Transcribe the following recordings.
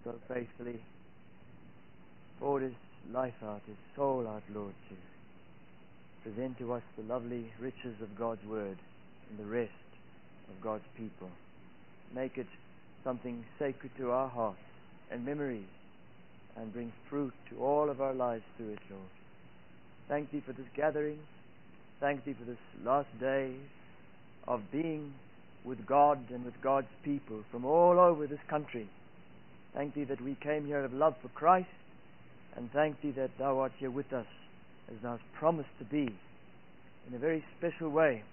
so faithfully poured his life out, his soul out, Lord, to present to us the lovely riches of God's Word and the rest of God's people. Make it something sacred to our hearts and memories, and bring fruit to all of our lives through it, Lord. Thank Thee for this gathering. Thank Thee for this last day of being with God and with God's people from all over this country. Thank Thee that we came here of love for Christ, and thank Thee that Thou art here with us as Thou hast promised to be in a very special way.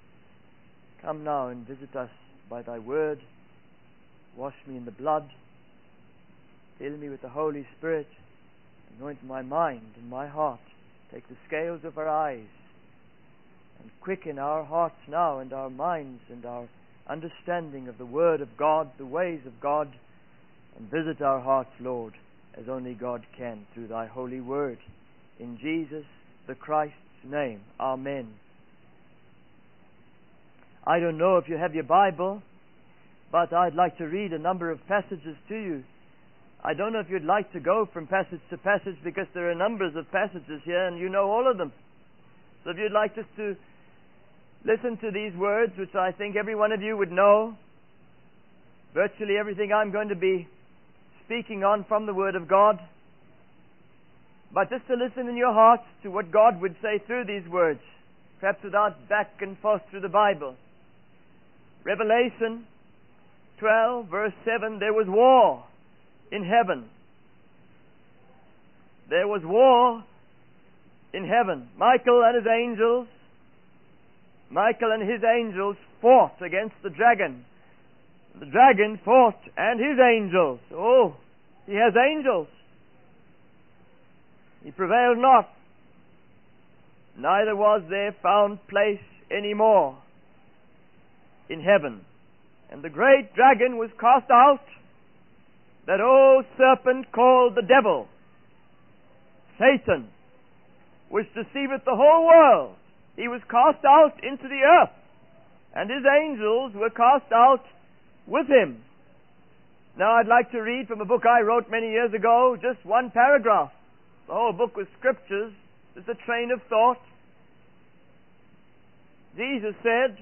Come now and visit us by Thy Word. Wash me in the blood. Fill me with the Holy Spirit. Anoint my mind and my heart. Take the scales of our eyes and quicken our hearts now and our minds and our understanding of the Word of God, the ways of God, and visit our hearts, Lord, as only God can through Thy holy Word. In Jesus the Christ's name. Amen. I don't know if you have your Bible, but I'd like to read a number of passages to you. I don't know if you'd like to go from passage to passage, because there are numbers of passages here and you know all of them. So if you'd like just to listen to these words, which I think every one of you would know, virtually everything I'm going to be speaking on from the Word of God, but just to listen in your hearts to what God would say through these words, perhaps without back and forth through the Bible. Revelation 12, verse 7, there was war in heaven. There was war in heaven. Michael and his angels fought against the dragon. The dragon fought and his angels. Oh, he has angels. He prevailed not. Neither was there found place any more in heaven. And the great dragon was cast out, that old serpent called the devil, Satan, which deceiveth the whole world. He was cast out into the earth, and his angels were cast out with him. Now I'd like to read from a book I wrote many years ago, just one paragraph. The whole book was scriptures, just a train of thought. Jesus said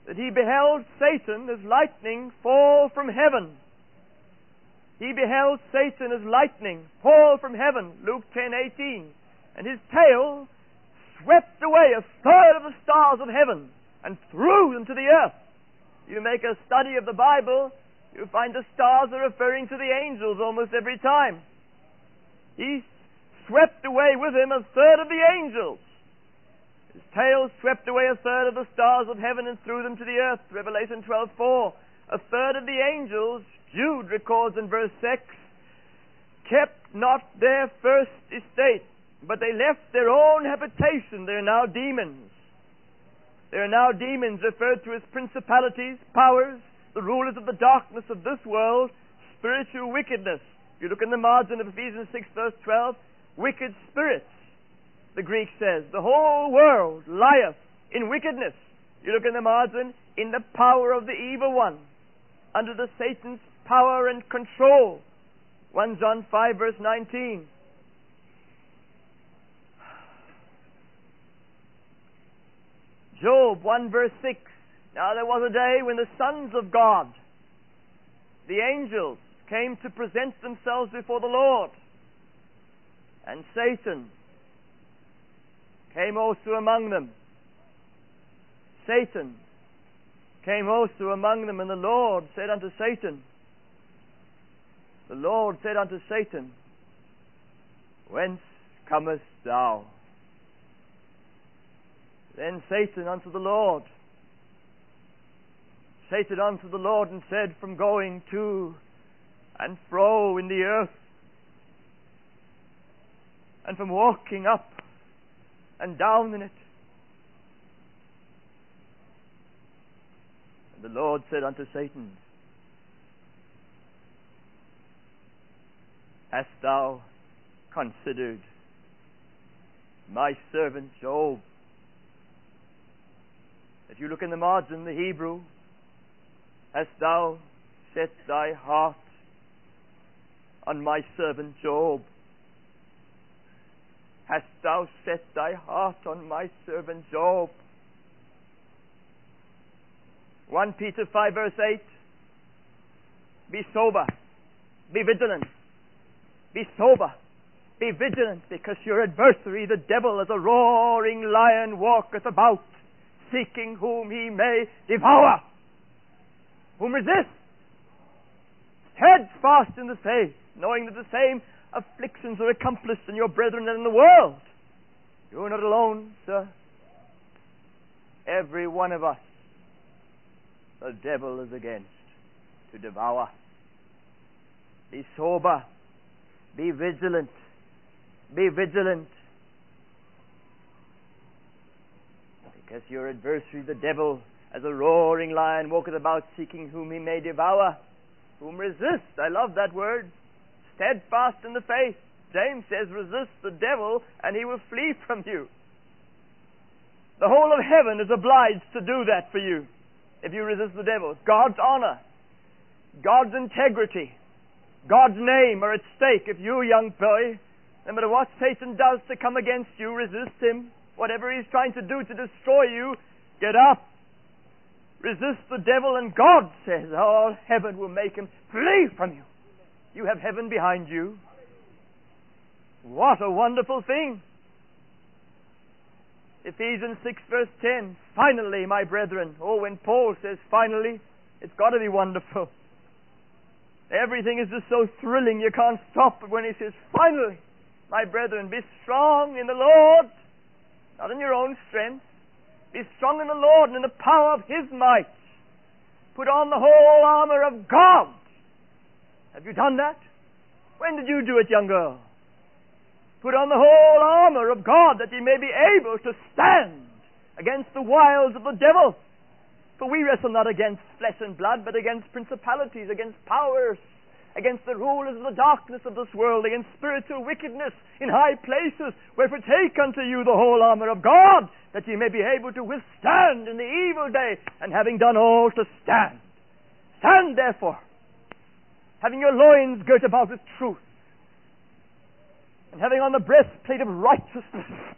that he beheld Satan as lightning fall from heaven. He beheld Satan as lightning fall from heaven, Luke 10:18, and his tail swept away a third of the stars of heaven and threw them to the earth. You make a study of the Bible, you find the stars are referring to the angels almost every time. He swept away with him a third of the angels. His tail swept away a third of the stars of heaven and threw them to the earth, Revelation 12:4. A third of the angels, Jude records in verse 6, kept not their first estate, but they left their own habitation. They are now demons. They are now demons, referred to as principalities, powers, the rulers of the darkness of this world, spiritual wickedness. If you look in the margin of Ephesians 6 verse 12, wicked spirits, the Greek says. The whole world lieth in wickedness. You look in the margin, in the power of the evil one, under the Satan's power and control. 1 John 5 verse 19. Job 1 verse 6. Now there was a day when the sons of God, the angels, came to present themselves before the Lord, and Satan came also among them. Satan came also among them, and the Lord said unto Satan, whence comest thou? Then Satan answered the Lord and said, from going to and fro in the earth, and from walking up and down in it. And the Lord said unto Satan, hast thou considered my servant Job? If you look in the margin, the Hebrew, hast thou set thy heart on my servant Job? Hast thou set thy heart on my servant Job? 1 Peter 5 verse 8. Be sober, be vigilant, be sober, be vigilant, because your adversary, the devil, as a roaring lion, walketh about, seeking whom he may devour. Whom resist? Steadfast in the faith, knowing that the same afflictions are accomplished in your brethren and in the world. You're not alone, sir. Every one of us, the devil is against to devour. Be sober, be vigilant, be vigilant. Because your adversary, the devil, as a roaring lion, walketh about, seeking whom he may devour. Whom resist? I love that word. Steadfast in the faith. James says, resist the devil and he will flee from you. The whole of heaven is obliged to do that for you if you resist the devil. God's honor, God's integrity, God's name are at stake. If you, young boy, no matter what Satan does to come against you, resist him. Whatever he's trying to do to destroy you, get up. Resist the devil, and God says all heaven will make him flee from you. You have heaven behind you. What a wonderful thing. Ephesians 6 verse 10. Finally, my brethren. Oh, when Paul says finally, it's got to be wonderful. Everything is just so thrilling, you can't stop. But when he says, finally, my brethren, be strong in the Lord, not in your own strength. Be strong in the Lord and in the power of his might. Put on the whole armor of God. Have you done that? When did you do it, young girl? Put on the whole armor of God, that ye may be able to stand against the wiles of the devil. For we wrestle not against flesh and blood, but against principalities, against powers, against the rulers of the darkness of this world, against spiritual wickedness in high places. Wherefore take unto you the whole armor of God, that ye may be able to withstand in the evil day, and having done all, to stand. Stand therefore, having your loins girt about with truth, and having on the breastplate of righteousness,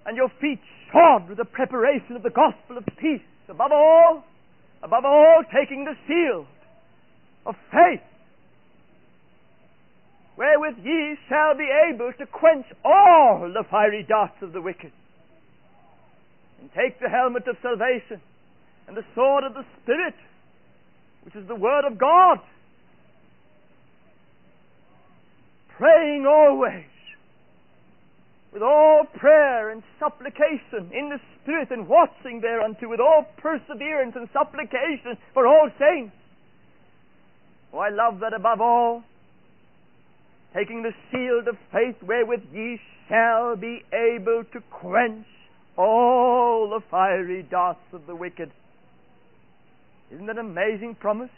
and your feet shod with the preparation of the gospel of peace. Above all, taking the shield of faith, wherewith ye shall be able to quench all the fiery darts of the wicked. And take the helmet of salvation, and the sword of the Spirit, which is the word of God, praying always with all prayer and supplication in the Spirit, and watching thereunto with all perseverance and supplication for all saints. Oh, I love that. Above all, taking the shield of faith, wherewith ye shall be able to quench all the fiery darts of the wicked. Isn't that an amazing promise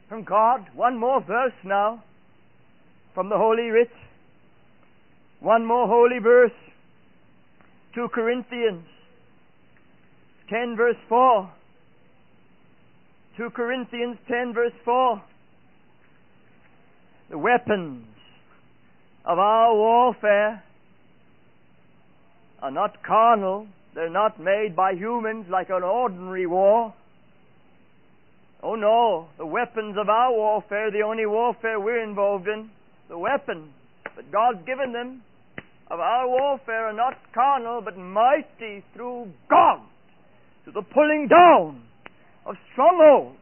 from God? One more verse now from the Holy Writ. One more holy verse. 2 Corinthians 10 verse 4. 2 Corinthians 10 verse 4. The weapons of our warfare are not carnal. They're not made by humans like an ordinary war. Oh no, the weapons of our warfare, the only warfare we're involved in, the weapons that God's given them of our warfare are not carnal, but mighty through God to the pulling down of strongholds.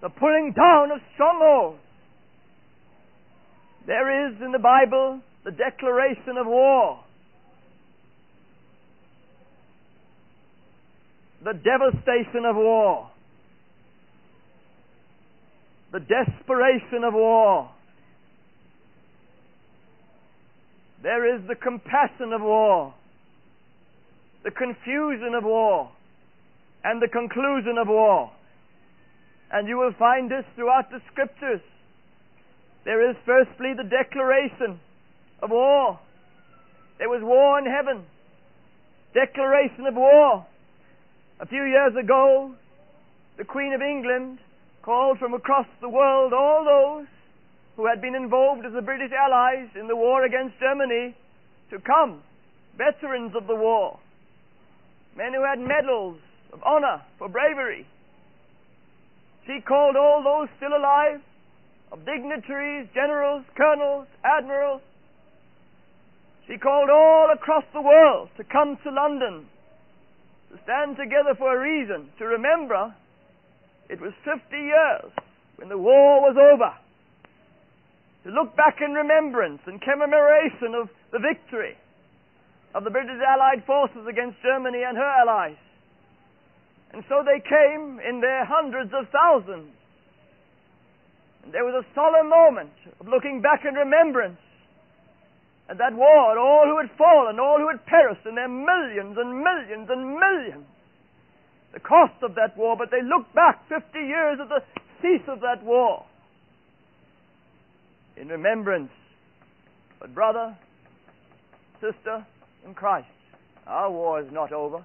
The pulling down of strongholds. There is in the Bible the declaration of war, the devastation of war, the desperation of war. There is the compassion of war, the confusion of war, and the conclusion of war. And you will find this throughout the Scriptures. There is firstly the declaration of war. There was war in heaven. Declaration of war. A few years ago, the Queen of England called from across the world all those who had been involved as the British allies in the war against Germany to come, veterans of the war, men who had medals of honor for bravery. She called all those still alive, of dignitaries, generals, colonels, admirals. She called all across the world to come to London, to stand together for a reason, to remember it was 50 years when the war was over, to look back in remembrance and commemoration of the victory of the British Allied forces against Germany and her allies. And so they came in their hundreds of thousands. And there was a solemn moment of looking back in remembrance at that war, and all who had fallen, all who had perished, and their millions and millions and millions. The cost of that war, but they looked back 50 years at the cease of that war in remembrance. But brother, sister in Christ, our war is not over.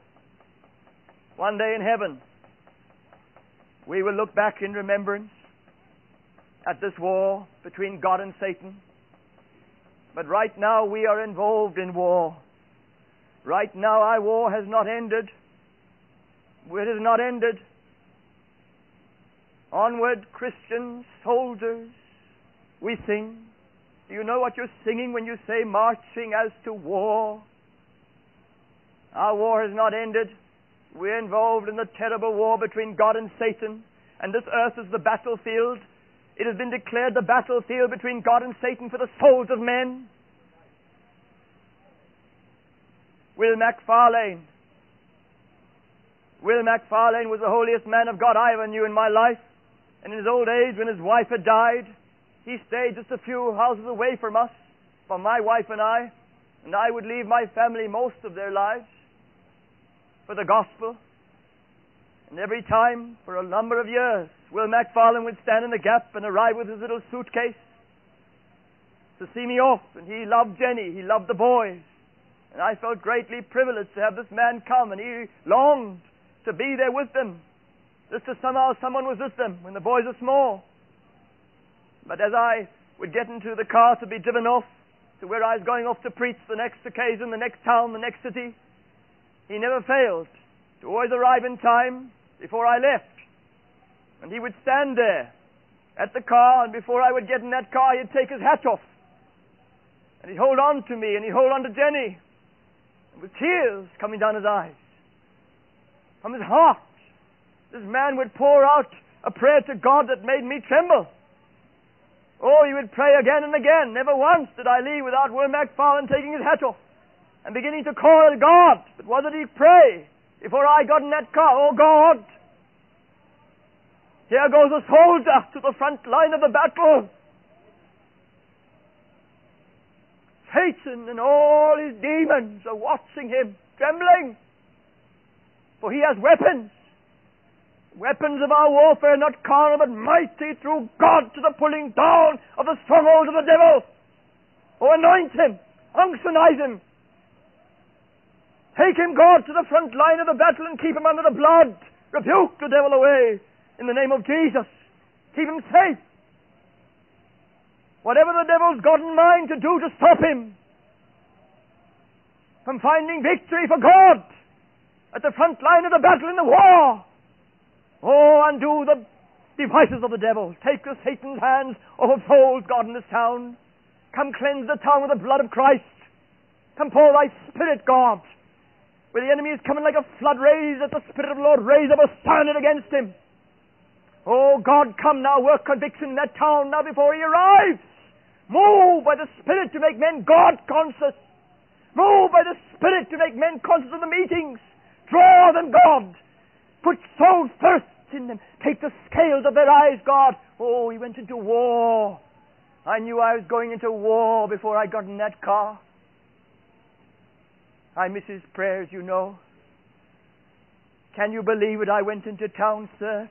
One day in heaven, we will look back in remembrance at this war between God and Satan. But right now we are involved in war. Right now our war has not ended. It has not ended. Onward, Christians, soldiers, we sing. Do you know what you're singing when you say marching as to war? Our war has not ended. We're involved in the terrible war between God and Satan, and this earth is the battlefield. It has been declared the battlefield between God and Satan for the souls of men. Will MacFarlane was the holiest man of God I ever knew in my life, and in his old age, when his wife had died, he stayed just a few houses away from us, from my wife and I would leave my family most of their lives for the gospel. And every time, for a number of years, Will MacFarlane would stand in the gap and arrive with his little suitcase to see me off. And he loved Jenny, he loved the boys. And I felt greatly privileged to have this man come, and he longed to be there with them, just as somehow someone was with them when the boys are small. But as I would get into the car to be driven off to where I was going off to preach the next occasion, the next town, the next city, he never failed to always arrive in time before I left. And he would stand there at the car, and before I would get in that car, he'd take his hat off. And he'd hold on to me, and he'd hold on to Jenny. And with tears coming down his eyes, from his heart, this man would pour out a prayer to God that made me tremble. Oh, he would pray again and again. Never once did I leave without Will MacFarlane taking his hat off and beginning to call on God. But what did he pray before I got in that car? Oh God, here goes a soldier to the front line of the battle. Satan and all his demons are watching him, trembling. For he has weapons. Weapons of our warfare, not carnal, but mighty through God to the pulling down of the strongholds of the devil. Oh, anoint him, unctionize him. Take him, God, to the front line of the battle and keep him under the blood. Rebuke the devil away in the name of Jesus. Keep him safe. Whatever the devil's got in mind to do to stop him from finding victory for God at the front line of the battle in the war. Oh, undo the devices of the devil. Take the Satan's hands off of souls, God, in this town. Come cleanse the town with the blood of Christ. Come pour thy Spirit, God. Where the enemy is coming like a flood, raise that the Spirit of the Lord raise up a standard against him. Oh God, come now, work conviction in that town now before he arrives. Move by the Spirit to make men God conscious. Move by the Spirit to make men conscious of the meetings. Draw them, God. Put soul thirst in them. Take the scales of their eyes, God. Oh, he went into war. I knew I was going into war before I got in that car. I miss his prayers, you know. Can you believe it? I went into town, sir.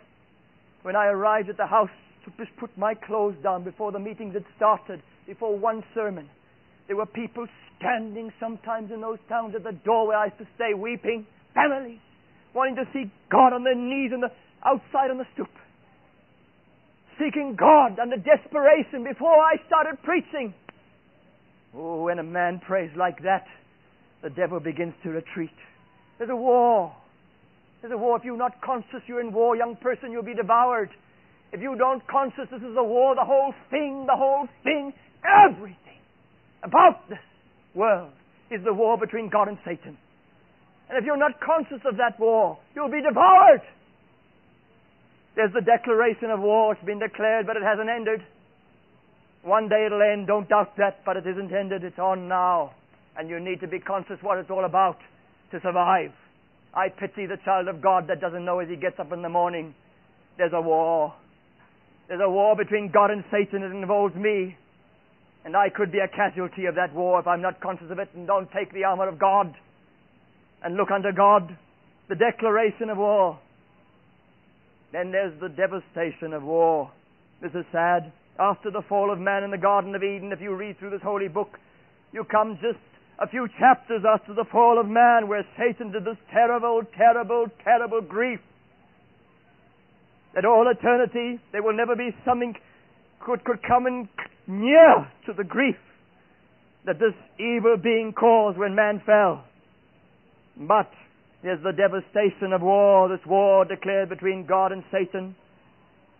When I arrived at the house to just put my clothes down before the meetings had started, before one sermon, there were people standing sometimes in those towns at the door where I used to stay, weeping, families, wanting to see God on their knees outside on the stoop. seeking God under desperation before I started preaching. Oh, when a man prays like that, the devil begins to retreat. There's a war. There's a war. If you're not conscious you're in war, young person, you'll be devoured. If you don't conscious this is a war, the whole thing, everything about this world is the war between God and Satan. And if you're not conscious of that war, you'll be devoured. There's the declaration of war. It's been declared, but it hasn't ended. One day it'll end, don't doubt that, but it isn't ended. It's on now. And you need to be conscious what it's all about to survive. I pity the child of God that doesn't know as he gets up in the morning. There's a war. There's a war between God and Satan. It involves me. And I could be a casualty of that war if I'm not conscious of it and don't take the armor of God and look unto God. The declaration of war. Then there's the devastation of war. This is sad. After the fall of man in the Garden of Eden, if you read through this holy book, you come just a few chapters after the fall of man where Satan did this terrible, terrible, terrible grief. That all eternity there will never be something could come in near to the grief that this evil being caused when man fell. But there's the devastation of war, this war declared between God and Satan.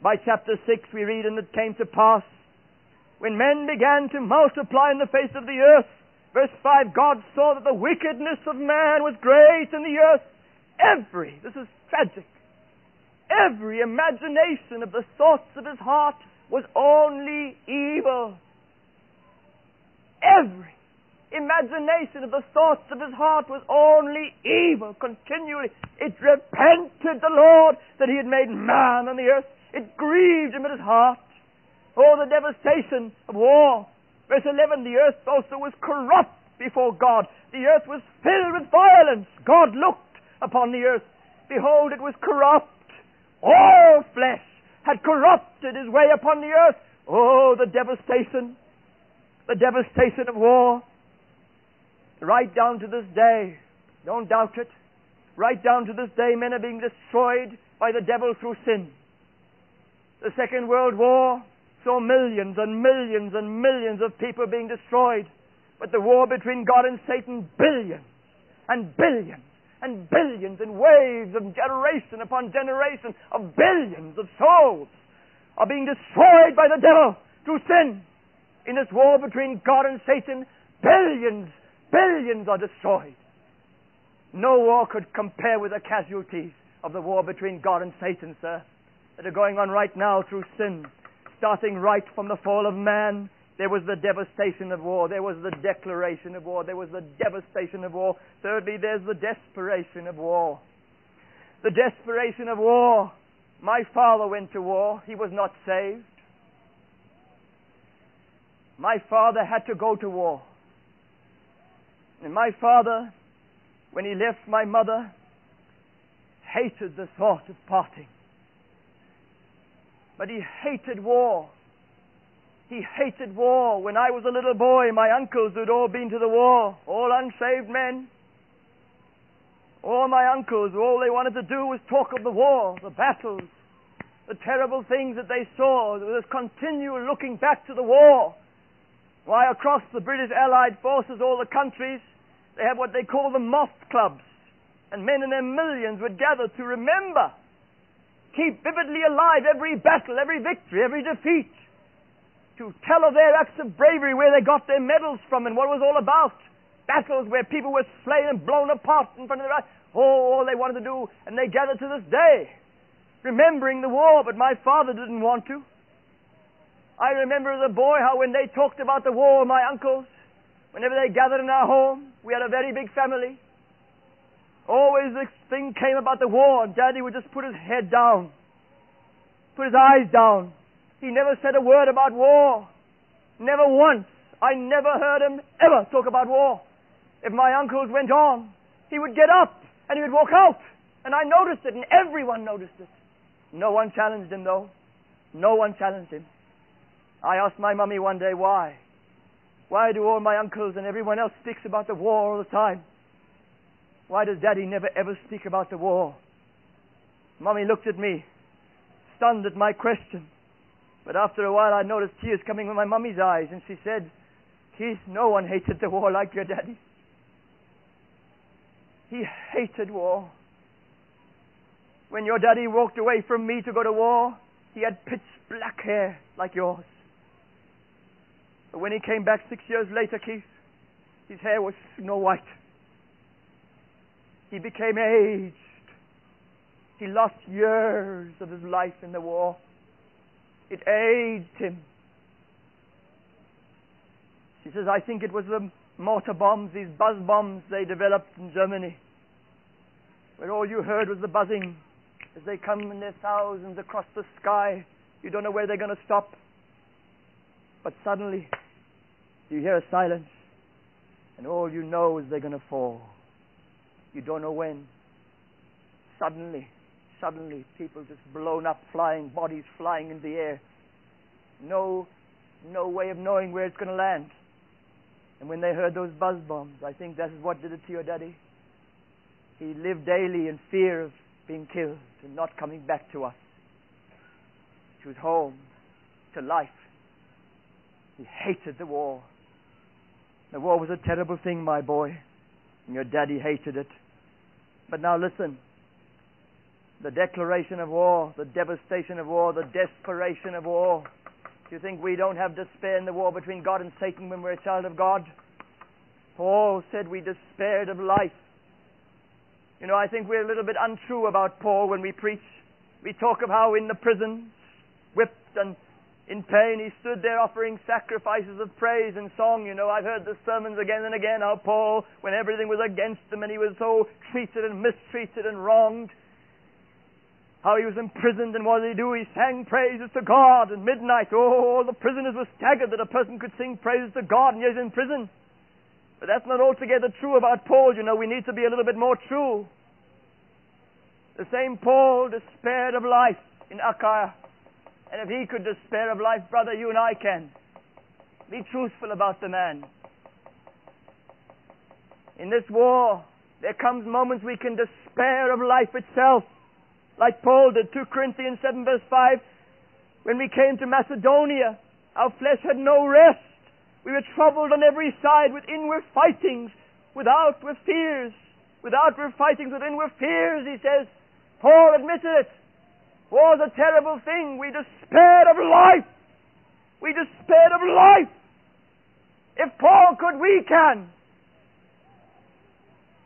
By chapter 6 we read, and it came to pass, when men began to multiply in the face of the earth, verse 5, God saw that the wickedness of man was great in the earth. This is tragic, every imagination of the thoughts of his heart was only evil. Every imagination of the thoughts of his heart was only evil continually. It repented the Lord that he had made man on the earth. It grieved him at his heart. Oh, the devastation of war. Verse 11, the earth also was corrupt before God. The earth was filled with violence. God looked upon the earth. Behold, it was corrupt. All flesh had corrupted his way upon the earth. Oh, the devastation of war. Right down to this day, don't doubt it, right down to this day, men are being destroyed by the devil through sin. The Second World War saw millions and millions and millions of people being destroyed. But the war between God and Satan, billions and billions and billions in waves of generation upon generation of billions of souls are being destroyed by the devil through sin. In this war between God and Satan, billions are destroyed. No war could compare with the casualties of the war between God and Satan, sir, that are going on right now through sin. Starting right from the fall of man, there was the devastation of war. There was the declaration of war. There was the devastation of war. Thirdly, there's the desperation of war. The desperation of war. My father went to war. He was not saved. My father had to go to war. And my father, when he left my mother, hated the thought of parting. But he hated war. He hated war. When I was a little boy, my uncles had all been to the war, all unsaved men. All my uncles, all they wanted to do was talk of the war, the battles, the terrible things that they saw. There was continual looking back to the war. Why, across the British Allied forces, all the countries, they have what they call the moth clubs. And men in their millions would gather to remember, keep vividly alive every battle, every victory, every defeat, to tell of their acts of bravery, where they got their medals from and what it was all about. Battles where people were slain and blown apart in front of their eyes. Oh, all they wanted to do, and they gather to this day, remembering the war, but my father didn't want to. I remember as a boy how when they talked about the war, my uncles, whenever they gathered in our home, we had a very big family, always this thing came about the war, and Daddy would just put his head down, put his eyes down. He never said a word about war. Never once. I never heard him ever talk about war. If my uncles went on, he would get up and he would walk out. And I noticed it, and everyone noticed it. No one challenged him, though. No one challenged him. I asked my mummy one day why. Why do all my uncles and everyone else speaks about the war all the time? Why does Daddy never ever speak about the war? Mummy looked at me, stunned at my question. But after a while I noticed tears coming from my mummy's eyes, and she said, Keith, no one hated the war like your daddy. He hated war. When your daddy walked away from me to go to war, he had pitch black hair like yours. But when he came back 6 years later, Keith, his hair was snow white. He became aged. He lost years of his life in the war. It aged him. She says, I think it was the mortar bombs, these buzz bombs they developed in Germany, where all you heard was the buzzing as they come in their thousands across the sky. You don't know where they're going to stop. But suddenly, you hear a silence, and all you know is they're going to fall. You don't know when. Suddenly, people just blown up, flying, bodies flying in the air. No way of knowing where it's going to land. And when they heard those buzz bombs, I think that is what did it to your daddy. He lived daily in fear of being killed and not coming back to us, to his home, to life. He hated the war. The war was a terrible thing, my boy, and your daddy hated it. But now listen. The declaration of war, the devastation of war, the desperation of war. Do you think we don't have despair in the war between God and Satan when we're a child of God? Paul said we despaired of life. You know, I think we're a little bit untrue about Paul when we preach. We talk of how in the prison, whipped and in pain, he stood there offering sacrifices of praise and song. You know, I've heard the sermons again and again how Paul, when everything was against him and he was so treated and mistreated and wronged, how he was imprisoned, and what did he do? He sang praises to God at midnight. Oh, the prisoners were staggered that a person could sing praises to God and yet he's in prison. But that's not altogether true about Paul. You know, we need to be a little bit more true. The same Paul despaired of life in Achaia. And if he could despair of life, brother, you and I can. Be truthful about the man. In this war, there comes moments we can despair of life itself. Like Paul did, 2 Corinthians 7 verse 5. When we came to Macedonia, our flesh had no rest. We were troubled on every side with inward fightings, with fears. Without fightings, with inward fears, he says. Paul admitted it. War was a terrible thing. We despaired of life. We despaired of life. If Paul could, we can.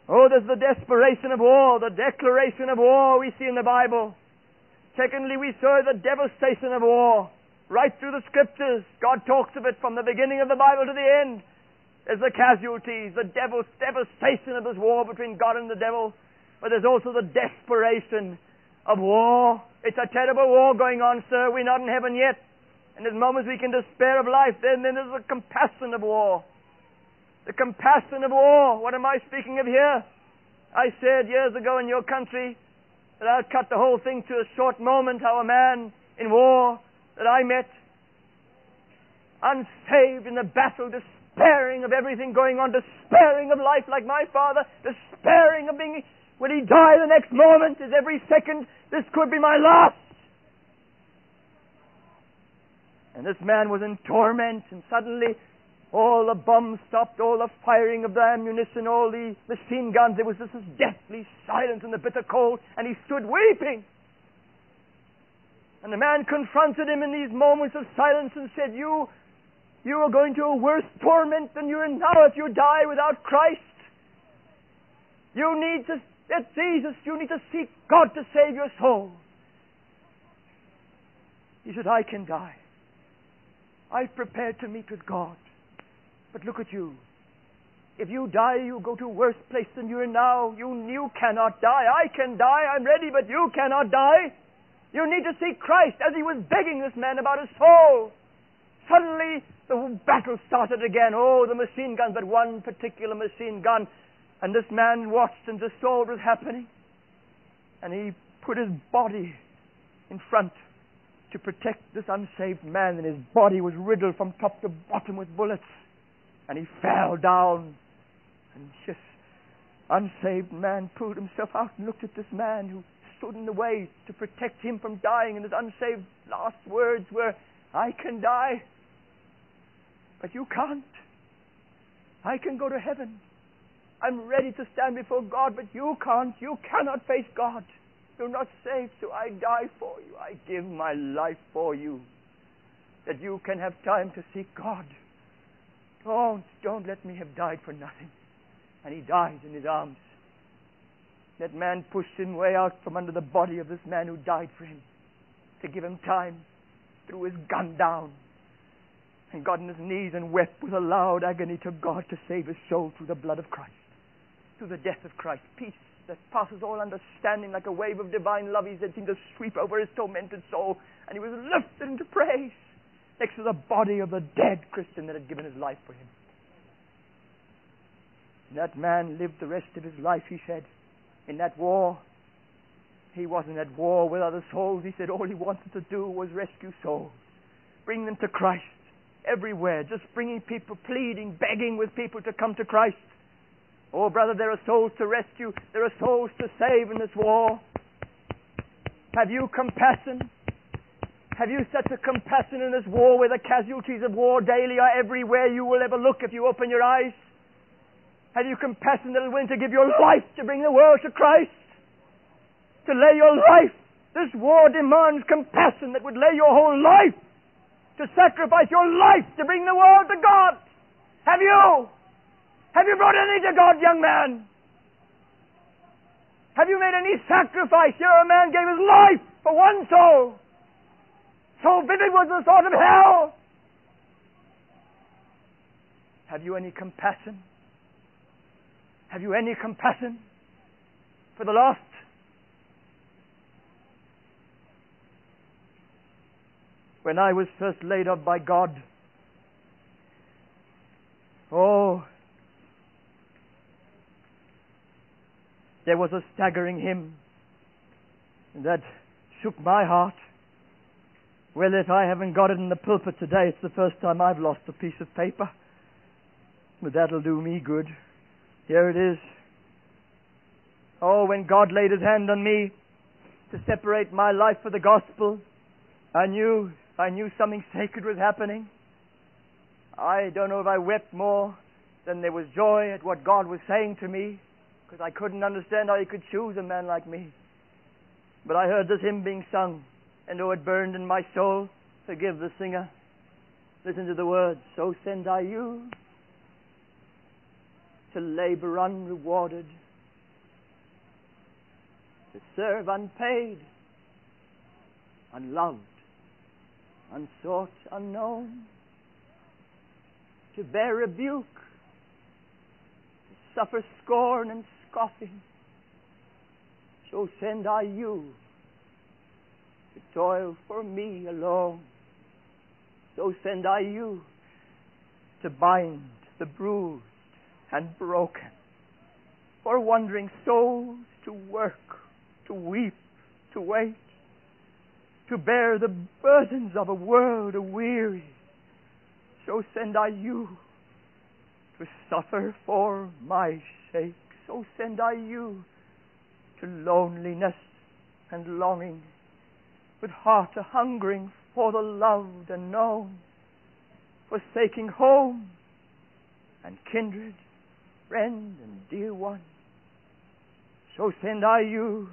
Oh, there's the desperation of war, the declaration of war we see in the Bible. Secondly, we saw the devastation of war. Right through the Scriptures, God talks of it from the beginning of the Bible to the end. There's the casualties, the devil's devastation of this war between God and the devil. But there's also the desperation of war. It's a terrible war going on, sir. We're not in heaven yet. And there's moments we can despair of life. Then there's the compassion of war. The compassion of war. What am I speaking of here? I said years ago in your country that I'll cut the whole thing to a short moment, how a man in war that I met, unsaved in the battle, despairing of everything going on, despairing of life like my father, despairing of being, when he died the next moment, is every second, this could be my last. And this man was in torment, and suddenly all the bombs stopped, all the firing of the ammunition, all the machine guns. There was this deathly silence in the bitter cold, and he stood weeping. And the man confronted him in these moments of silence and said, You are going to a worse torment than you're in now if you die without Christ. You need to get Jesus. You need to seek God to save your soul. He said, I can die. I've prepared to meet with God. But look at you. If you die, you go to a worse place than you're in now. You cannot die. I can die. I'm ready, but you cannot die. You need to seek Christ. As he was begging this man about his soul, suddenly the battle started again. Oh, the machine guns, but one particular machine gun. And this man watched and just saw what was happening. And he put his body in front to protect this unsaved man. And his body was riddled from top to bottom with bullets. And he fell down. And this unsaved man pulled himself out and looked at this man who stood in the way to protect him from dying. And his unsaved last words were, I can die, but you can't. I can go to heaven. I'm ready to stand before God, but you can't. You cannot face God. You're not saved, so I die for you. I give my life for you, that you can have time to seek God. Don't let me have died for nothing. And he died in his arms. That man pushed him way out from under the body of this man who died for him, to give him time, threw his gun down, and got on his knees and wept with a loud agony to God to save his soul through the blood of Christ, through the death of Christ. Peace that passes all understanding, like a wave of divine love, he said, seemed to sweep over his tormented soul, and he was lifted into praise next to the body of the dead Christian that had given his life for him. And that man lived the rest of his life, he said, in that war. He wasn't at war with other souls. He said all he wanted to do was rescue souls, bring them to Christ everywhere, just bringing people, pleading, begging with people to come to Christ. Oh, brother, there are souls to rescue. There are souls to save in this war. Have you compassion? Have you such a compassion in this war, where the casualties of war daily are everywhere you will ever look if you open your eyes? Have you compassion that is willing to give your life to bring the world to Christ? To lay your life. This war demands compassion that would lay your whole life, to sacrifice your life to bring the world to God. Have you? Have you brought anything to God, young man? Have you made any sacrifice? Here a man gave his life for one soul. So vivid was the thought of hell. Have you any compassion? Have you any compassion for the lost? When I was first laid up by God, there was a staggering hymn that shook my heart. Well, if I haven't got it in the pulpit today, it's the first time I've lost a piece of paper. But that'll do me good. Here it is. Oh, when God laid his hand on me to separate my life for the gospel, I knew something sacred was happening. I don't know if I wept more than there was joy at what God was saying to me, because I couldn't understand how he could choose a man like me. But I heard this hymn being sung, and it burned in my soul. Forgive the singer. Listen to the words. So send I you to labor unrewarded, to serve unpaid, unloved, unsought, unknown, to bear rebuke, to suffer scorn and scoffing. So send I you to toil for me alone. So send I you to bind the bruised and broken, for wandering souls to work, to weep, to wait, to bear the burdens of a world aweary. So send I you to suffer for my sake. So send I you to loneliness and longing, with heart a hungering for the loved and known, forsaking home and kindred, friend and dear one. So send I you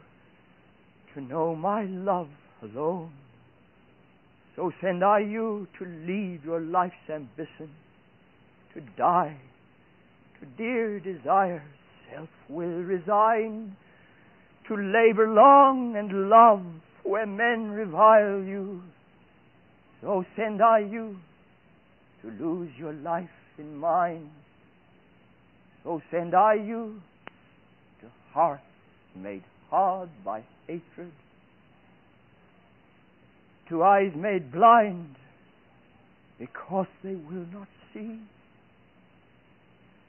to know my love alone. So send I you to leave your life's ambition, to die to dear desires, self-will resign, to labor long and love where men revile you. So send I you to lose your life in mine. So send I you to hearts made hard by hatred, to eyes made blind because they will not see,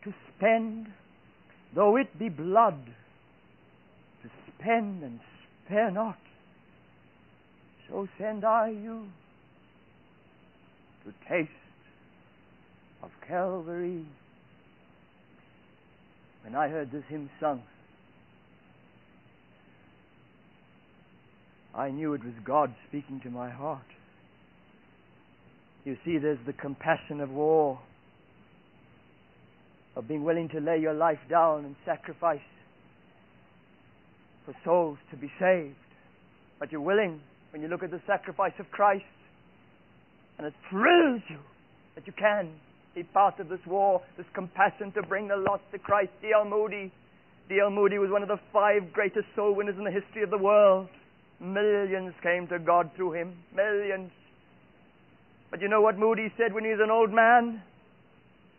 to spend, though it be blood, to spend and spare not. So send I you to taste of Calvary. When I heard this hymn sung, I knew it was God speaking to my heart. You see, there's the compassion of war, of being willing to lay your life down and sacrifice for souls to be saved. But you're willing when you look at the sacrifice of Christ, and it thrills you that you can be part of this war, this compassion to bring the lost to Christ. D.L. Moody was one of the 5 greatest soul winners in the history of the world. Millions came to God through him. Millions. But you know what Moody said when he was an old man?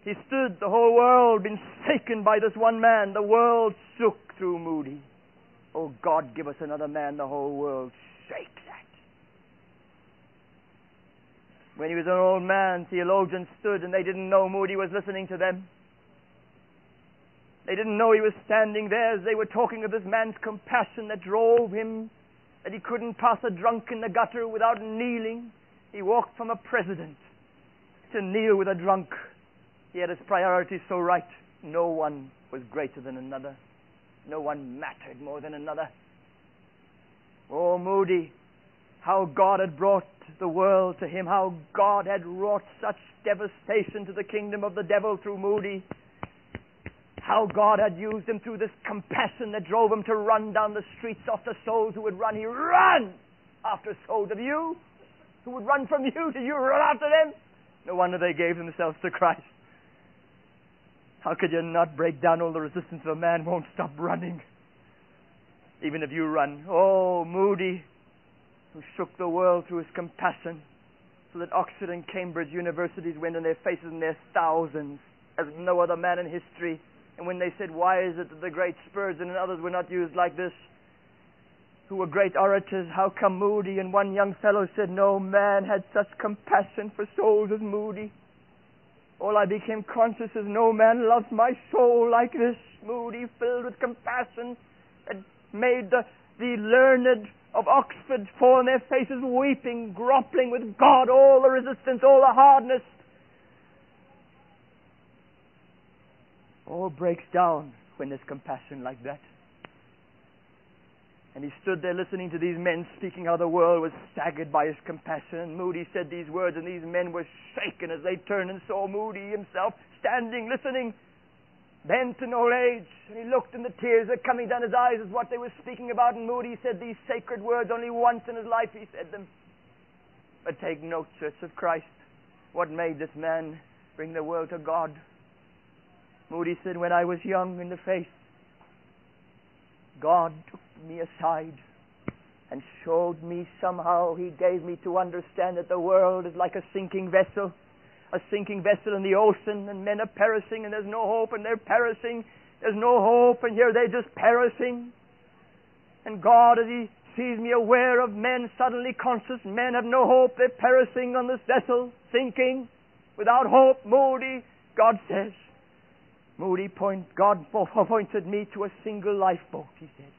He stood, the whole world been shaken by this one man. The world shook through Moody. Oh, God, give us another man the whole world shakes at. When he was an old man, theologians stood and they didn't know Moody was listening to them. They didn't know he was standing there as they were talking of this man's compassion that drove him, that he couldn't pass a drunk in the gutter without kneeling. He walked from a president to kneel with a drunk. He had his priorities so right. No one was greater than another. No one mattered more than another. Oh, Moody, how God had brought the world to him, how God had wrought such devastation to the kingdom of the devil through Moody, how God had used him through this compassion that drove him to run down the streets after souls who would run. He ran after souls of you, who would run from you. Did you run after them? No wonder they gave themselves to Christ. How could you not break down all the resistance of a man who won't stop running? Even if you run. Oh, Moody, who shook the world through his compassion, so that Oxford and Cambridge universities went on their faces in their thousands, as no other man in history. And when they said, why is it that the great Spurgeon and others were not used like this, who were great orators, how come Moody? And one young fellow said, no man had such compassion for souls as Moody. All I became conscious is no man loves my soul like this. Moody, filled with compassion, that made the learned of Oxford fall on their faces weeping, grappling with God, all the resistance, all the hardness. All breaks down when there's compassion like that. And he stood there listening to these men speaking how the world was staggered by his compassion. And Moody said these words, and these men were shaken as they turned and saw Moody himself standing, listening, bent in old age. And he looked, and the tears that coming down his eyes is what they were speaking about. And Moody said these sacred words only once in his life he said them. But take note, church of Christ, what made this man bring the world to God? Moody said, when I was young in the faith, God took me aside and showed me somehow, he gave me to understand that the world is like a sinking vessel in the ocean, and men are perishing, and there's no hope, and they're perishing. There's no hope, and here they're just perishing. And God, as he sees me aware of men suddenly conscious, men have no hope, they're perishing on this vessel, sinking, without hope. Moody, God says, God pointed me to a single lifeboat, he said.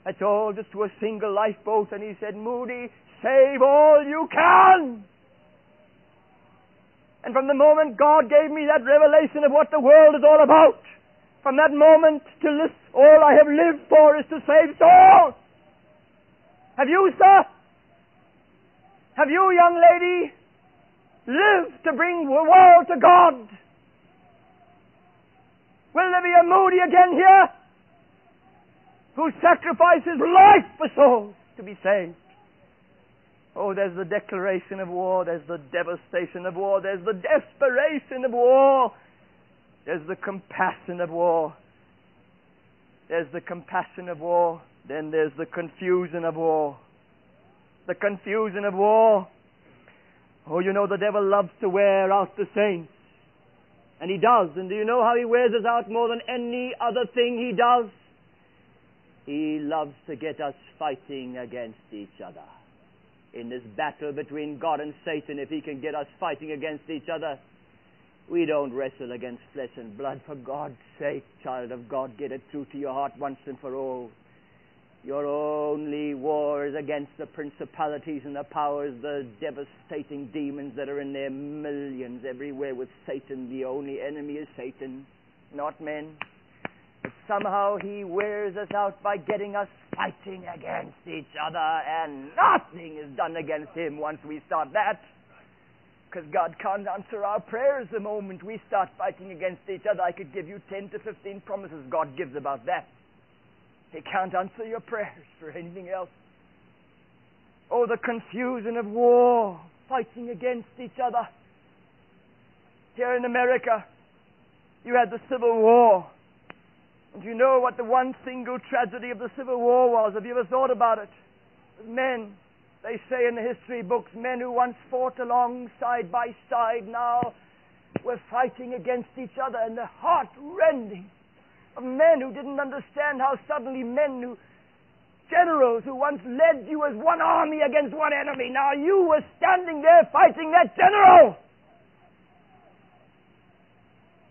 That's all, just to a single lifeboat. And he said, Moody, save all you can. And from the moment God gave me that revelation of what the world is all about, from that moment till this, all I have lived for is to save souls. Have you, sir? Have you, young lady, lived to bring the world to God? Will there be a Moody again here who sacrifices life for souls to be saved? Oh, there's the declaration of war, there's the devastation of war, there's the desperation of war, there's the compassion of war, there's the compassion of war, then there's the confusion of war. The confusion of war. Oh, you know the devil loves to wear out the saints. And he does. And do you know how he wears us out more than any other thing he does? He loves to get us fighting against each other. In this battle between God and Satan, if he can get us fighting against each other, we don't wrestle against flesh and blood. For God's sake, child of God, get it through to your heart once and for all. Your only war is against the principalities and the powers, the devastating demons that are in their millions everywhere with Satan. The only enemy is Satan, not men. But somehow he wears us out by getting us fighting against each other, and nothing is done against him once we start that. because God can't answer our prayers the moment we start fighting against each other. I could give you 10 to 15 promises God gives about that. He can't answer your prayers for anything else. Oh, the confusion of war, fighting against each other. Here in America, you had the Civil War. And you know what the one single tragedy of the Civil War was? Have you ever thought about it? Men, they say in the history books, men who once fought along side by side now were fighting against each other, and the heart-rending of men who didn't understand how suddenly generals who once led you as one army against one enemy, now you were standing there fighting that general.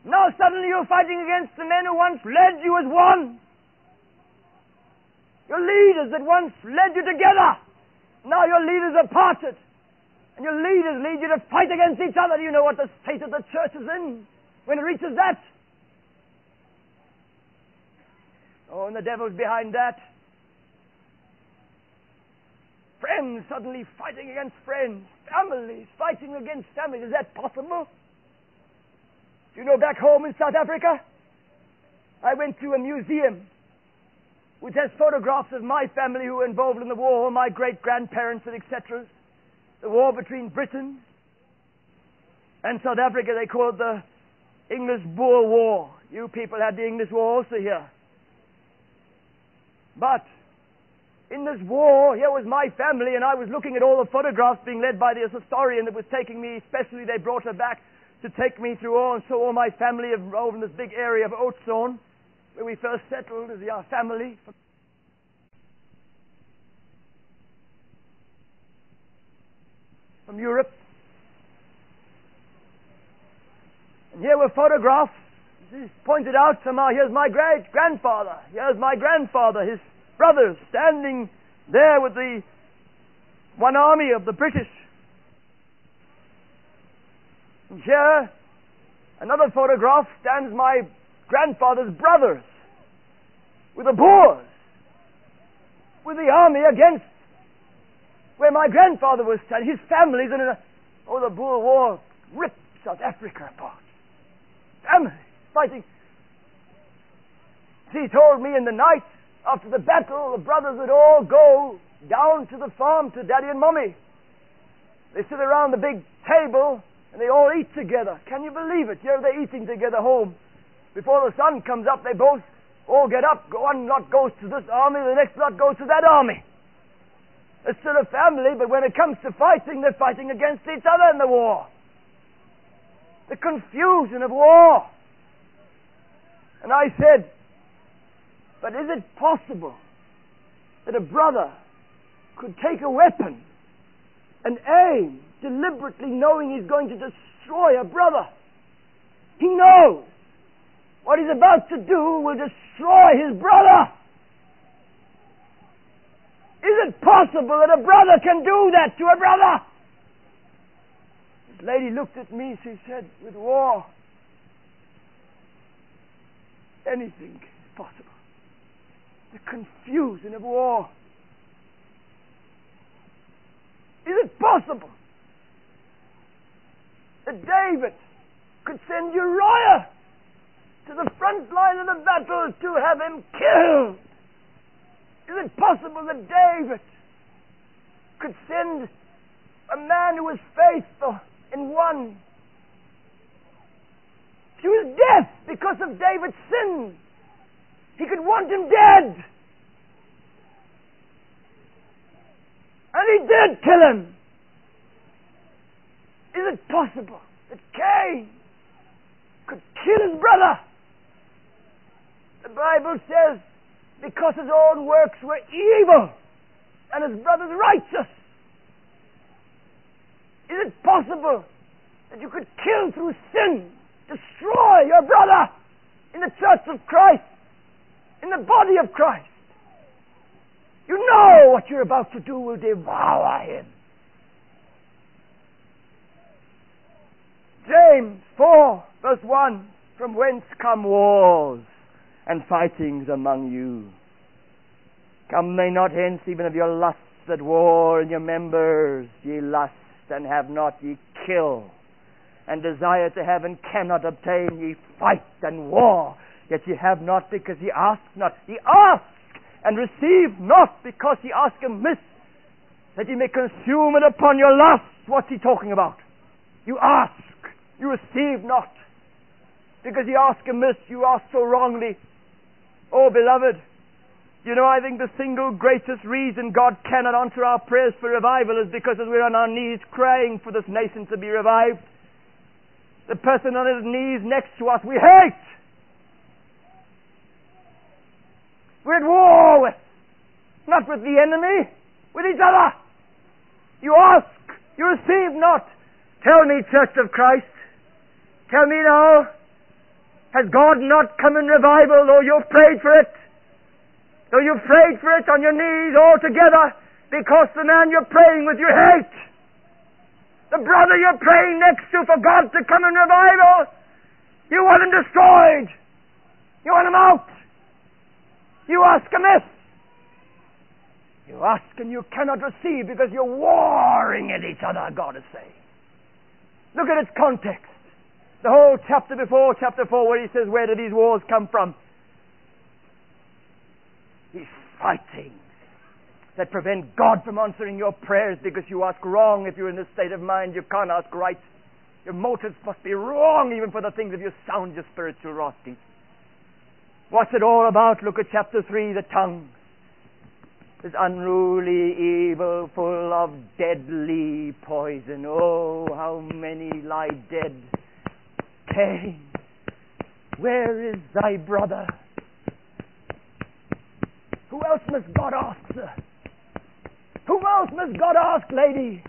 Now suddenly you're fighting against the men who once led you as one. Your leaders that once led you together. Now your leaders are parted. And your leaders lead you to fight against each other. Do you know what the state of the church is in when it reaches that? Oh, and the devil's behind that. Friends suddenly fighting against friends. Families fighting against families. Is that possible? You know, back home in South Africa, I went to a museum which has photographs of my family who were involved in the war, my great-grandparents and etc. The war between Britain and South Africa. They call it the English-Boer War. You people had the English War also here. But in this war, here was my family, and I was looking at all the photographs being led by this historian that was taking me, especially they brought her back to take me through all, and so all my family over in this big area of Oudtshoorn, where we first settled as our family. From Europe. And here were photographs. This is pointed out somehow. Here's my great-grandfather. Here's my grandfather, his brothers, standing there with the one army of the British. And here, another photograph, stands my grandfather's brothers with the Boers, with the army against where my grandfather was standing. His family's in the Boer War ripped South Africa apart. Family fighting. He told me in the night after the battle, the brothers would all go down to the farm to Daddy and Mommy. They sit around the big table and they all eat together. Can you believe it? Here they're eating together home. Before the sun comes up, they both all get up. One lot goes to this army, the next lot goes to that army. It's still a family, but when it comes to fighting, they're fighting against each other in the war. The confusion of war. And I said, but is it possible that a brother could take a weapon and aim, deliberately knowing he's going to destroy a brother? He knows what he's about to do will destroy his brother. Is it possible that a brother can do that to a brother? This lady looked at me, she said, with war, anything is possible. The confusion of war. Is it possible that David could send Uriah to the front line of the battle to have him killed? Is it possible that David could send a man who was faithful in one to his death because of David's sin? He could want him dead. And he did kill him. Is it possible that Cain could kill his brother? The Bible says, because his own works were evil and his brother's righteous. Is it possible that you could kill through sin, destroy your brother in the church of Christ, in the body of Christ? You know what you're about to do will devour him. James 4 verse 1, from whence come wars and fightings among you? Come they not hence even of your lusts that war in your members? Ye lust and have not, ye kill, and desire to have and cannot obtain. Ye fight and war, yet ye have not because ye ask not. Ye ask and receive not because ye ask amiss, that ye may consume it upon your lust. What's he talking about? You ask, you receive not, because ye ask amiss, you ask so wrongly. Oh, beloved, you know, I think the single greatest reason God cannot answer our prayers for revival is because as we're on our knees crying for this nation to be revived, the person on his knees next to us we hate. We're at war with, not with the enemy, with each other. You ask, you receive not. Tell me, Church of Christ, tell me now, has God not come in revival, though you've prayed for it? Though you've prayed for it on your knees all together, because the man you're praying with you hate, the brother you're praying next to for God to come in revival, you want him destroyed. You want him out. You ask amiss. You ask and you cannot receive because you're warring at each other, God is saying. Look at its context. The whole chapter before, chapter 4, where he says, where do these wars come from? These fightings that prevent God from answering your prayers because you ask wrong. If you're in this state of mind, you can't ask right. Your motives must be wrong even for the things of your sound, your spiritual asking. What's it all about? Look at chapter 3, the tongue. This unruly evil full of deadly poison. Oh, how many lie dead. Cain, where is thy brother? Who else must God ask, sir? Who else must God ask, lady?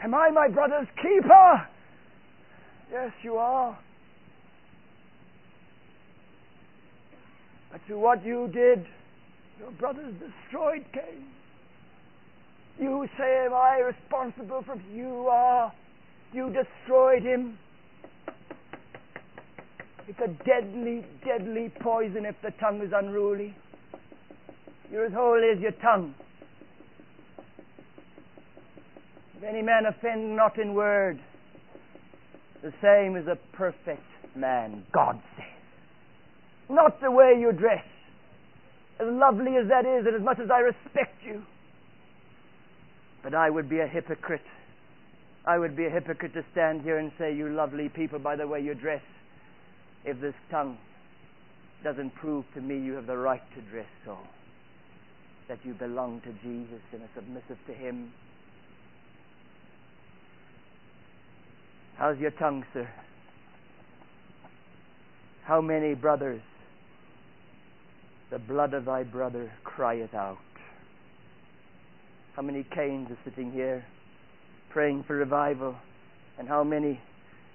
Am I my brother's keeper? Yes, you are. But to what you did, your brothers destroyed Cain. You say, am I responsible for it? You are. You destroyed him. It's a deadly, deadly poison if the tongue is unruly. You're as holy as your tongue. If any man offend not in word, the same is a perfect man, God says. Not the way you dress, as lovely as that is, and as much as I respect you. But I would be a hypocrite. I would be a hypocrite to stand here and say, you lovely people, by the way you dress, if this tongue doesn't prove to me you have the right to dress so, that you belong to Jesus and are submissive to Him. How's your tongue, sir? How many brothers, the blood of thy brother crieth out? How many Cains are sitting here praying for revival? And how many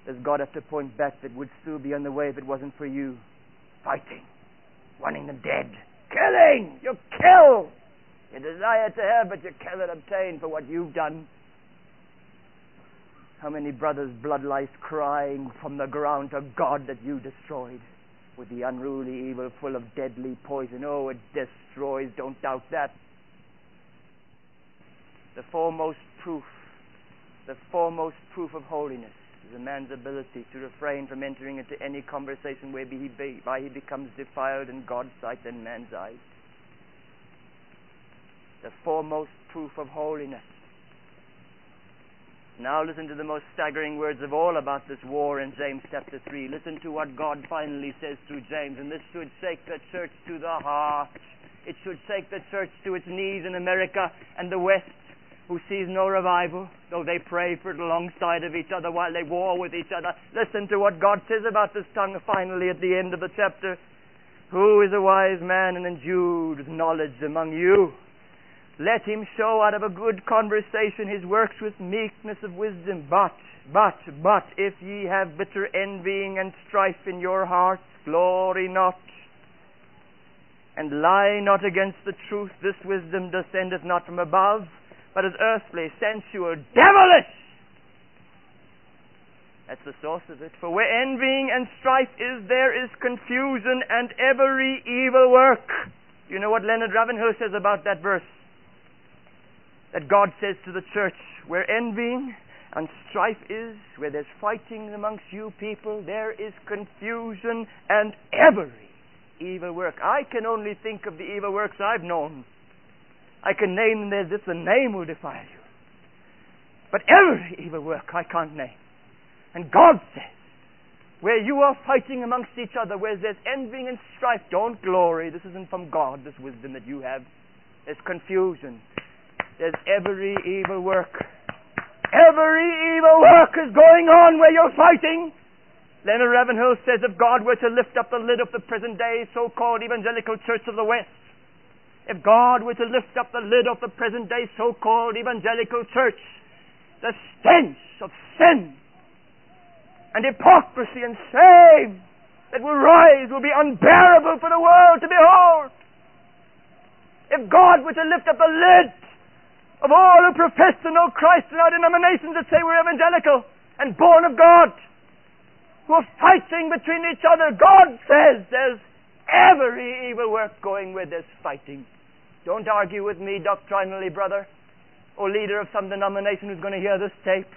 does God have to point back that would still be on the way if it wasn't for you? Fighting, wanting them dead, killing, you kill. You desire to have, but you cannot obtain for what you've done. How many brothers' blood lies crying from the ground to God that you destroyed with the unruly evil full of deadly poison? Oh, it destroys, don't doubt that. The foremost proof of holiness is a man's ability to refrain from entering into any conversation whereby he becomes defiled in God's sight and man's eyes. The foremost proof of holiness. Now listen to the most staggering words of all about this war in James chapter 3. Listen to what God finally says through James, and this should shake the church to the heart. It should shake the church to its knees in America and the West, who sees no revival, though they pray for it alongside of each other while they war with each other. Listen to what God says about this tongue finally at the end of the chapter. Who is a wise man and endued with knowledge among you? Let him show out of a good conversation his works with meekness of wisdom. But, if ye have bitter envying and strife in your hearts, glory not, and lie not against the truth. This wisdom descendeth not from above, but is earthly, sensual, devilish. That's the source of it. For where envying and strife is, there is confusion and every evil work. You know what Leonard Ravenhill says about that verse? That God says to the church, where envying And strife is, where there's fighting amongst you people, there is confusion and every evil work. I can only think of the evil works I've known. I can name them, just the name will defile you. But every evil work I can't name. And God says, where you are fighting amongst each other, where there's envying and strife, don't glory. This isn't from God, this wisdom that you have. There's confusion. There's every evil work. Every evil work is going on where you're fighting. Leonard Ravenhill says, if God were to lift up the lid of the present day so-called evangelical church of the West, if God were to lift up the lid of the present day so-called evangelical church, the stench of sin and hypocrisy and shame that will rise will be unbearable for the world to behold. If God were to lift up the lid of all who profess to know Christ in our denominations that say we're evangelical and born of God, who are fighting between each other, God says there's every evil work going where there's fighting. Don't argue with me doctrinally, brother, or leader of some denomination who's going to hear this tape.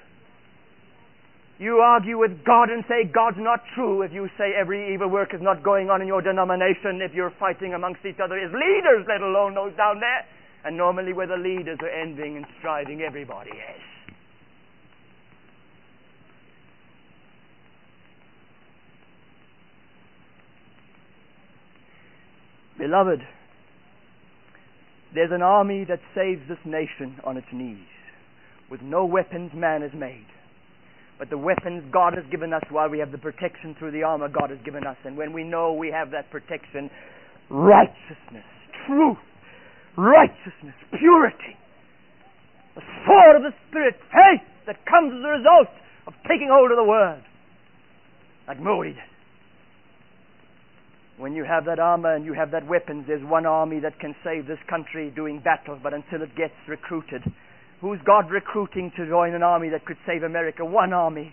You argue with God and say God's not true if you say every evil work is not going on in your denomination, if you're fighting amongst each other as leaders, let alone those down there. And normally where the leaders are envying and striving, everybody is. Beloved, there's an army that saves this nation on its knees, with no weapons man has made. But the weapons God has given us, while we have the protection through the armor God has given us, and when we know we have that protection, righteousness, truth, righteousness, purity, the sword of the Spirit, faith that comes as a result of taking hold of the Word, like Moody did. When you have that armor and you have that weapons, there's one army that can save this country doing battle, but until it gets recruited, who's God recruiting to join an army that could save America? One army.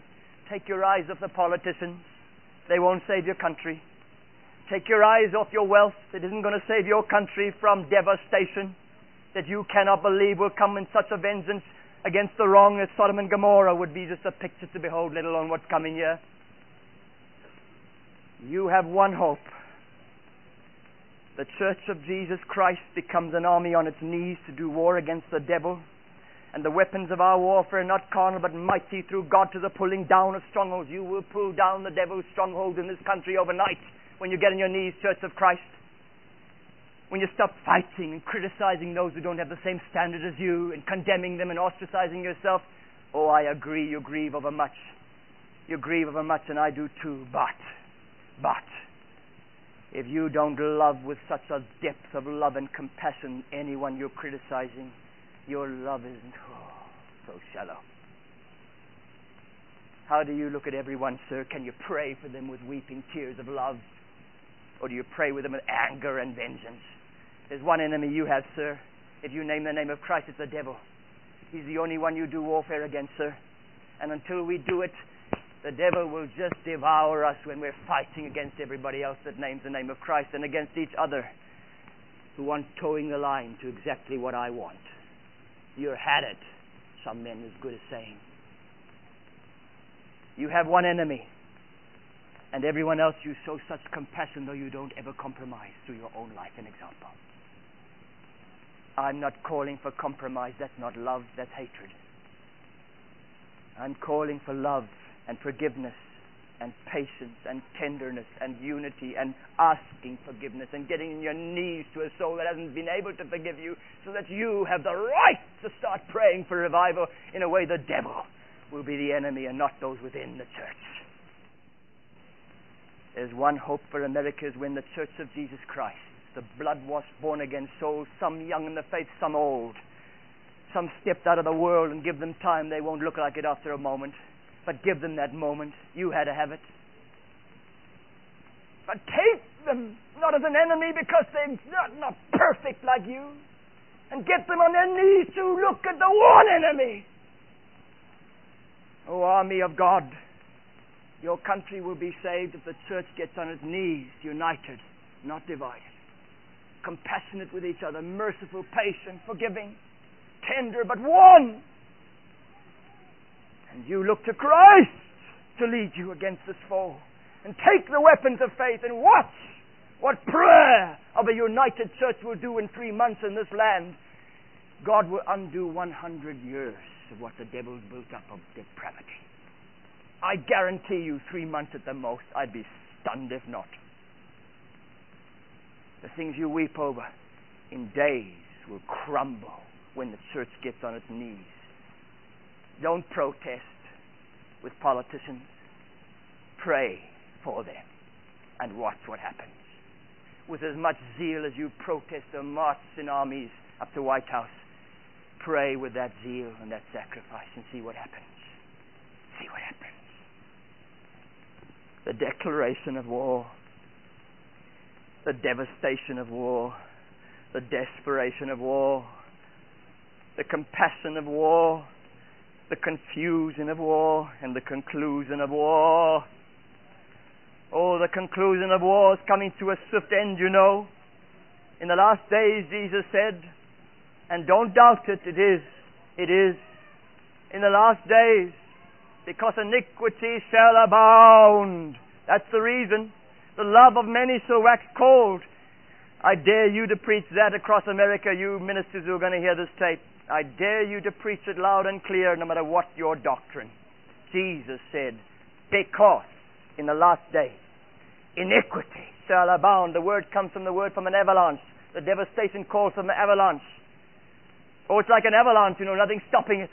Take your eyes off the politicians. They won't save your country. Take your eyes off your wealth. It isn't going to save your country from devastation that you cannot believe will come in such a vengeance against the wrong as Sodom and Gomorrah would be just a picture to behold, let alone what's coming here. You have one hope. The Church of Jesus Christ becomes an army on its knees to do war against the devil. And the weapons of our warfare are not carnal, but mighty through God to the pulling down of strongholds. You will pull down the devil's strongholds in this country overnight when you get on your knees, Church of Christ. When you stop fighting and criticizing those who don't have the same standard as you and condemning them and ostracizing yourself. Oh, I agree, you grieve over much. You grieve over much, and I do too. But, if you don't love with such a depth of love and compassion anyone you're criticizing, your love isn't so shallow. How do you look at everyone, sir? Can you pray for them with weeping tears of love? Or do you pray with them with anger and vengeance? There's one enemy you have, sir. If you name the name of Christ, it's the devil. He's the only one you do warfare against, sir. And until we do it, the devil will just devour us when we're fighting against everybody else that names the name of Christ and against each other who aren't towing the line to exactly what I want. You're had it, some men as good as saying. You have one enemy, and everyone else you show such compassion, though you don't ever compromise through your own life and example. I'm not calling for compromise. That's not love, that's hatred. I'm calling for love and forgiveness and patience and tenderness and unity and asking forgiveness and getting on your knees to a soul that hasn't been able to forgive you, so that you have the right to start praying for revival. In a way, the devil will be the enemy and not those within the church. There's one hope for America, is when the Church of Jesus Christ, the blood-washed, born-again souls, some young in the faith, some old, some stepped out of the world, and give them time. They won't look like it after a moment. But give them that moment. You had to have it. But take them, not as an enemy because they're not perfect like you, and get them on their knees to look at the one enemy. Oh, army of God, your country will be saved if the church gets on its knees, united, not divided, compassionate with each other, merciful, patient, forgiving, tender, but one. And you look to Christ to lead you against this foe. And take the weapons of faith and watch what prayer of a united church will do in 3 months in this land. God will undo 100 years of what the devil's built up of depravity. I guarantee you 3 months at the most. I'd be stunned if not. The things you weep over in days will crumble when the church gets on its knees. Don't protest with politicians. Pray for them and watch what happens. With as much zeal as you protest or march in armies up to White House, pray with that zeal and that sacrifice and see what happens. See what happens. The declaration of war, the devastation of war, the desperation of war, the compassion of war, the confusion of war, and the conclusion of war. Oh, the conclusion of war is coming to a swift end, you know. In the last days, Jesus said, and don't doubt it, it is. In the last days, because iniquity shall abound. That's the reason. The love of many shall wax cold. I dare you to preach that across America, you ministers who are going to hear this tape. I dare you to preach it loud and clear, no matter what your doctrine. Jesus said, because in the last days, iniquity shall abound. The word comes from the word from an avalanche. The devastation calls from an avalanche. Oh, it's like an avalanche, you know, nothing's stopping it.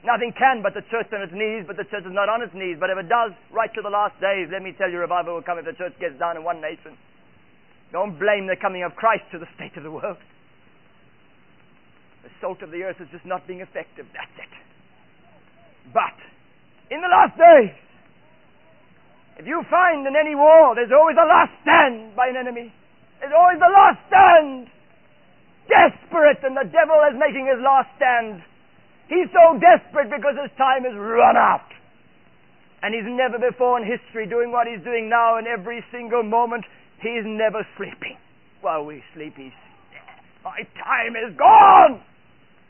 Nothing can but the church on its knees, but the church is not on its knees. But if it does, right to the last days, let me tell you, revival will come if the church gets down in one nation. Don't blame the coming of Christ to the state of the world. The salt of the earth is just not being effective. That's it. But in the last days, if you find in any war, there's always a last stand by an enemy. There's always a last stand. Desperate, and the devil is making his last stand. He's so desperate because his time is run out. And he's never before in history doing what he's doing now, and every single moment he's never sleeping. While we sleep, he's my time is gone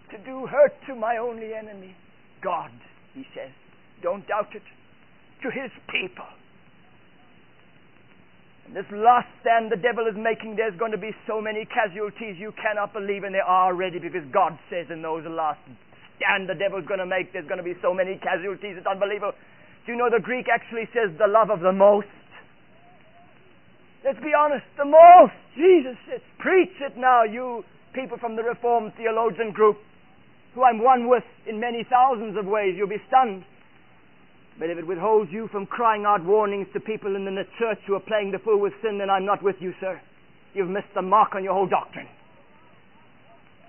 to do hurt to my only enemy, God, he says. Don't doubt it. To his people. And this last stand the devil is making, there's going to be so many casualties you cannot believe, and there are already, because God says in those last stand the devil's going to make, there's going to be so many casualties, it's unbelievable. Do you know the Greek actually says the love of the most? Let's be honest, the most. Jesus says, preach it now, you people from the Reformed theologian group, who I'm one with in many thousands of ways. You'll be stunned. But if it withholds you from crying out warnings to people in the church who are playing the fool with sin, then I'm not with you, sir. You've missed the mark on your whole doctrine.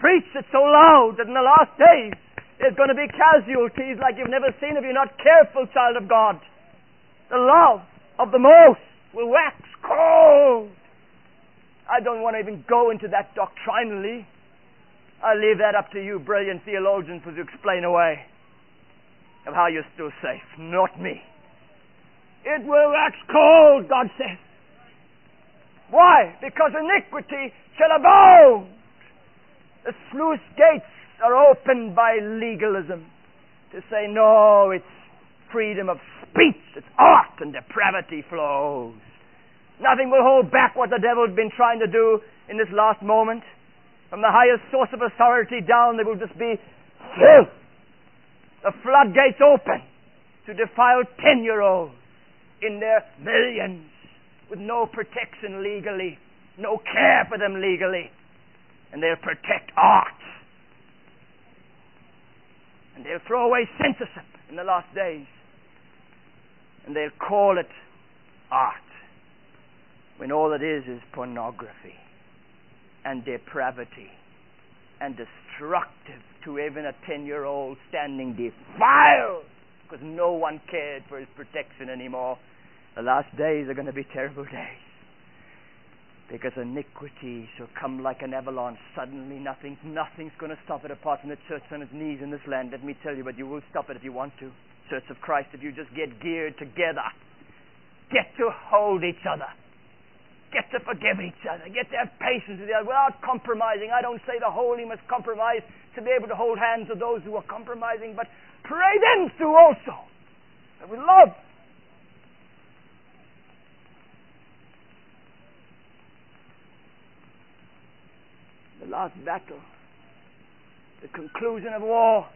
Preach it so loud that in the last days there's going to be casualties like you've never seen if you're not careful, child of God. The love of the most will wax cold. I don't want to even go into that doctrinally. I leave that up to you brilliant theologians to explain away of how you're still safe, not me. It will wax cold, God says. Why? Because iniquity shall abound. The sluice gates are opened by legalism to say, no, it's freedom of speech, it's art, and depravity flows. Nothing will hold back what the devil's been trying to do in this last moment. From the highest source of authority down, there will just be filth. The floodgates open to defile 10-year-olds in their millions with no protection legally, no care for them legally. And they'll protect art. And they'll throw away censorship in the last days. And they'll call it art, when all it is pornography and depravity and destructive to even a 10-year-old standing defiled because no one cared for his protection anymore. The last days are going to be terrible days, because iniquity shall come like an avalanche suddenly. Nothing's going to stop it apart from the church on its knees in this land, let me tell you. But you will stop it if you want to, Church of Christ, if you just get geared together, get to hold each other, get to forgive each other, get to have patience with each other without compromising. I don't say the holy must compromise to be able to hold hands with those who are compromising, but pray then through also, and with love. The last battle, the conclusion of war.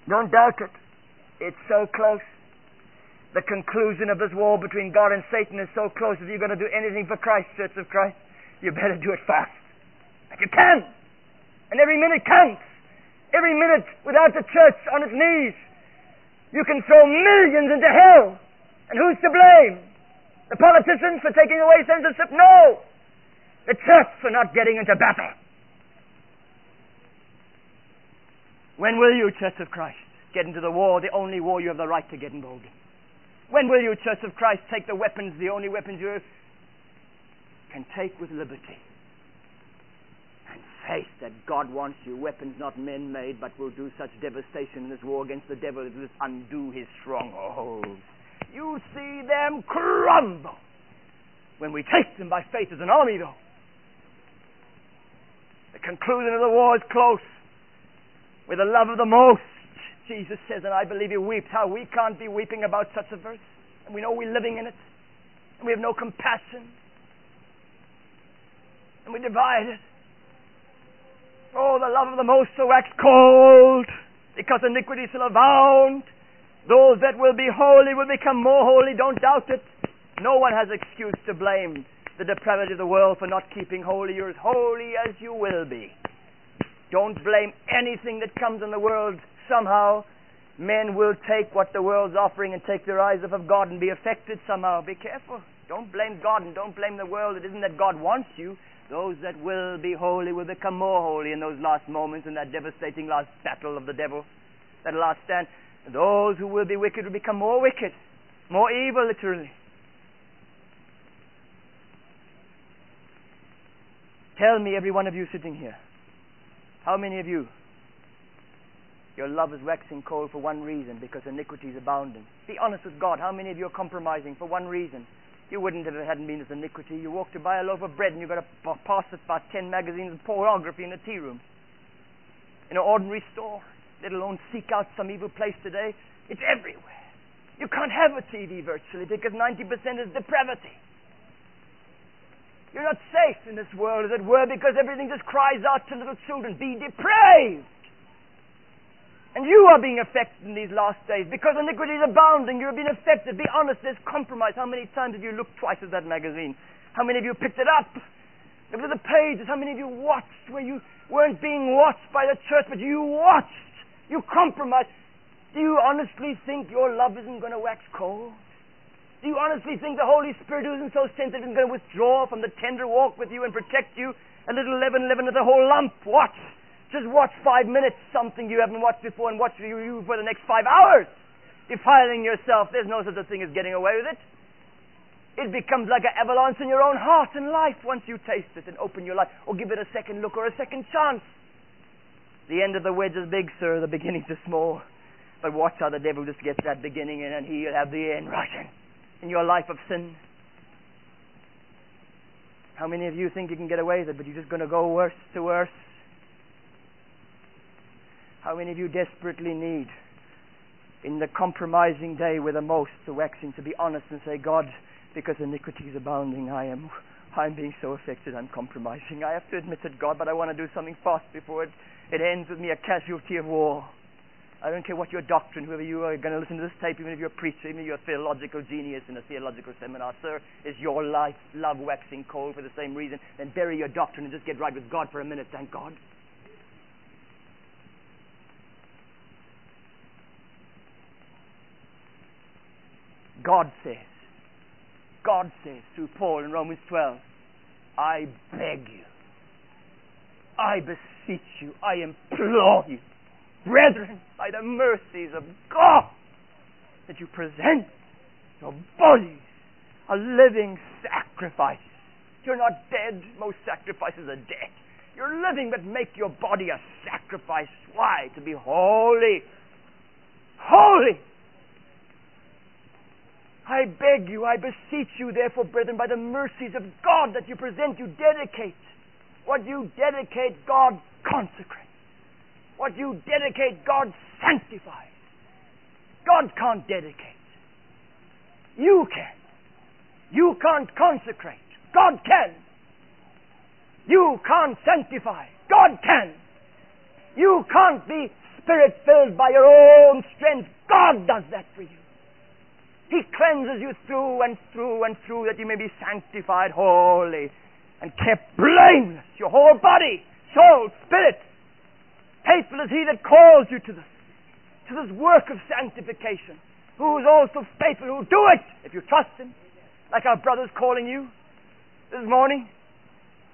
Don't doubt it. It's so close. The conclusion of this war between God and Satan is so close. If you're going to do anything for Christ, Church of Christ, you better do it fast. Like you can. And every minute counts. Every minute without the church on its knees, you can throw millions into hell. And who's to blame? The politicians for taking away censorship? No! The church for not getting into battle. When will you, Church of Christ, get into the war, the only war you have the right to get involved in? When will you, Church of Christ, take the weapons, the only weapons you can take with liberty? And faith that God wants you, weapons not men-made, but will do such devastation in this war against the devil, it will undo his strongholds. You see them crumble when we take them by faith as an army, though. The conclusion of the war is close. With the love of the most, Jesus says, and I believe he weeps. How we can't be weeping about such a verse. And we know we're living in it. And we have no compassion. And we divide it. Oh, the love of the most shall wax cold, because iniquity shall abound. Those that will be holy will become more holy. Don't doubt it. No one has excuse to blame the depravity of the world for not keeping holy. You're as holy as you will be. Don't blame anything that comes in the world. Somehow, men will take what the world's offering and take their eyes off of God and be affected somehow. Be careful. Don't blame God and don't blame the world. It isn't that God wants you. Those that will be holy will become more holy in those last moments, in that devastating last battle of the devil, that last stand. And those who will be wicked will become more wicked, more evil, literally. Tell me, every one of you sitting here, how many of you, your love is waxing cold for one reason, because iniquity is abounding? Be honest with God. How many of you are compromising for one reason? You wouldn't have if it hadn't been this iniquity. You walked to buy a loaf of bread and you got to pass it about 10 magazines of pornography in the tea room. In an ordinary store, let alone seek out some evil place today. It's everywhere. You can't have a TV virtually because 90% is depravity. You're not safe in this world, as it were, because everything just cries out to little children, be depraved. And you are being affected in these last days. Because iniquity is abounding, you're being affected. Be honest, there's compromise. How many times have you looked twice at that magazine? How many of you picked it up? Look at the pages. How many of you watched where you weren't being watched by the church, but you watched? You compromised. Do you honestly think your love isn't going to wax cold? Do you honestly think the Holy Spirit, who isn't so sensitive, is going to withdraw from the tender walk with you and protect you? A little leaven at the whole lump. Watch. Just watch 5 minutes, something you haven't watched before, and watch you for the next 5 hours. Defiling yourself. There's no such a thing as getting away with it. It becomes like an avalanche in your own heart and life once you taste it and open your life, or give it a second look or a second chance. The end of the wedge is big, sir. The beginnings are small. But watch how the devil just gets that beginning in, and he'll have the end right in your life of sin. How many of you think you can get away with it, but you're just going to go worse to worse? How many of you desperately need, in the compromising day with the most, the waxing, to be honest and say, God, because iniquity is abounding, I'm being so affected, I'm compromising. I have to admit it, God, but I want to do something fast before it ends with me a casualty of war. I don't care what your doctrine, whoever you are going to listen to this tape, even if you're a preacher, even if you're a theological genius in a theological seminar, sir, is your love waxing cold for the same reason? Then bury your doctrine and just get right with God for a minute, thank God. God says through Paul in Romans 12, I beg you, I beseech you, I implore you, brethren, by the mercies of God, that you present your bodies a living sacrifice. You're not dead. Most sacrifices are dead. You're living, but make your body a sacrifice. Why? To be holy. Holy. I beg you, I beseech you, therefore, brethren, by the mercies of God, that you present, you dedicate. What you dedicate, God consecrates. What you dedicate, God sanctifies. God can't dedicate. You can. You can't consecrate. God can. You can't sanctify. God can. You can't be Spirit-filled by your own strength. God does that for you. He cleanses you through and through and through, that you may be sanctified, holy, and kept blameless. Your whole body, soul, spirit. Faithful is He that calls you to this work of sanctification, who is also faithful, who will do it if you trust Him, like our brother's calling you this morning.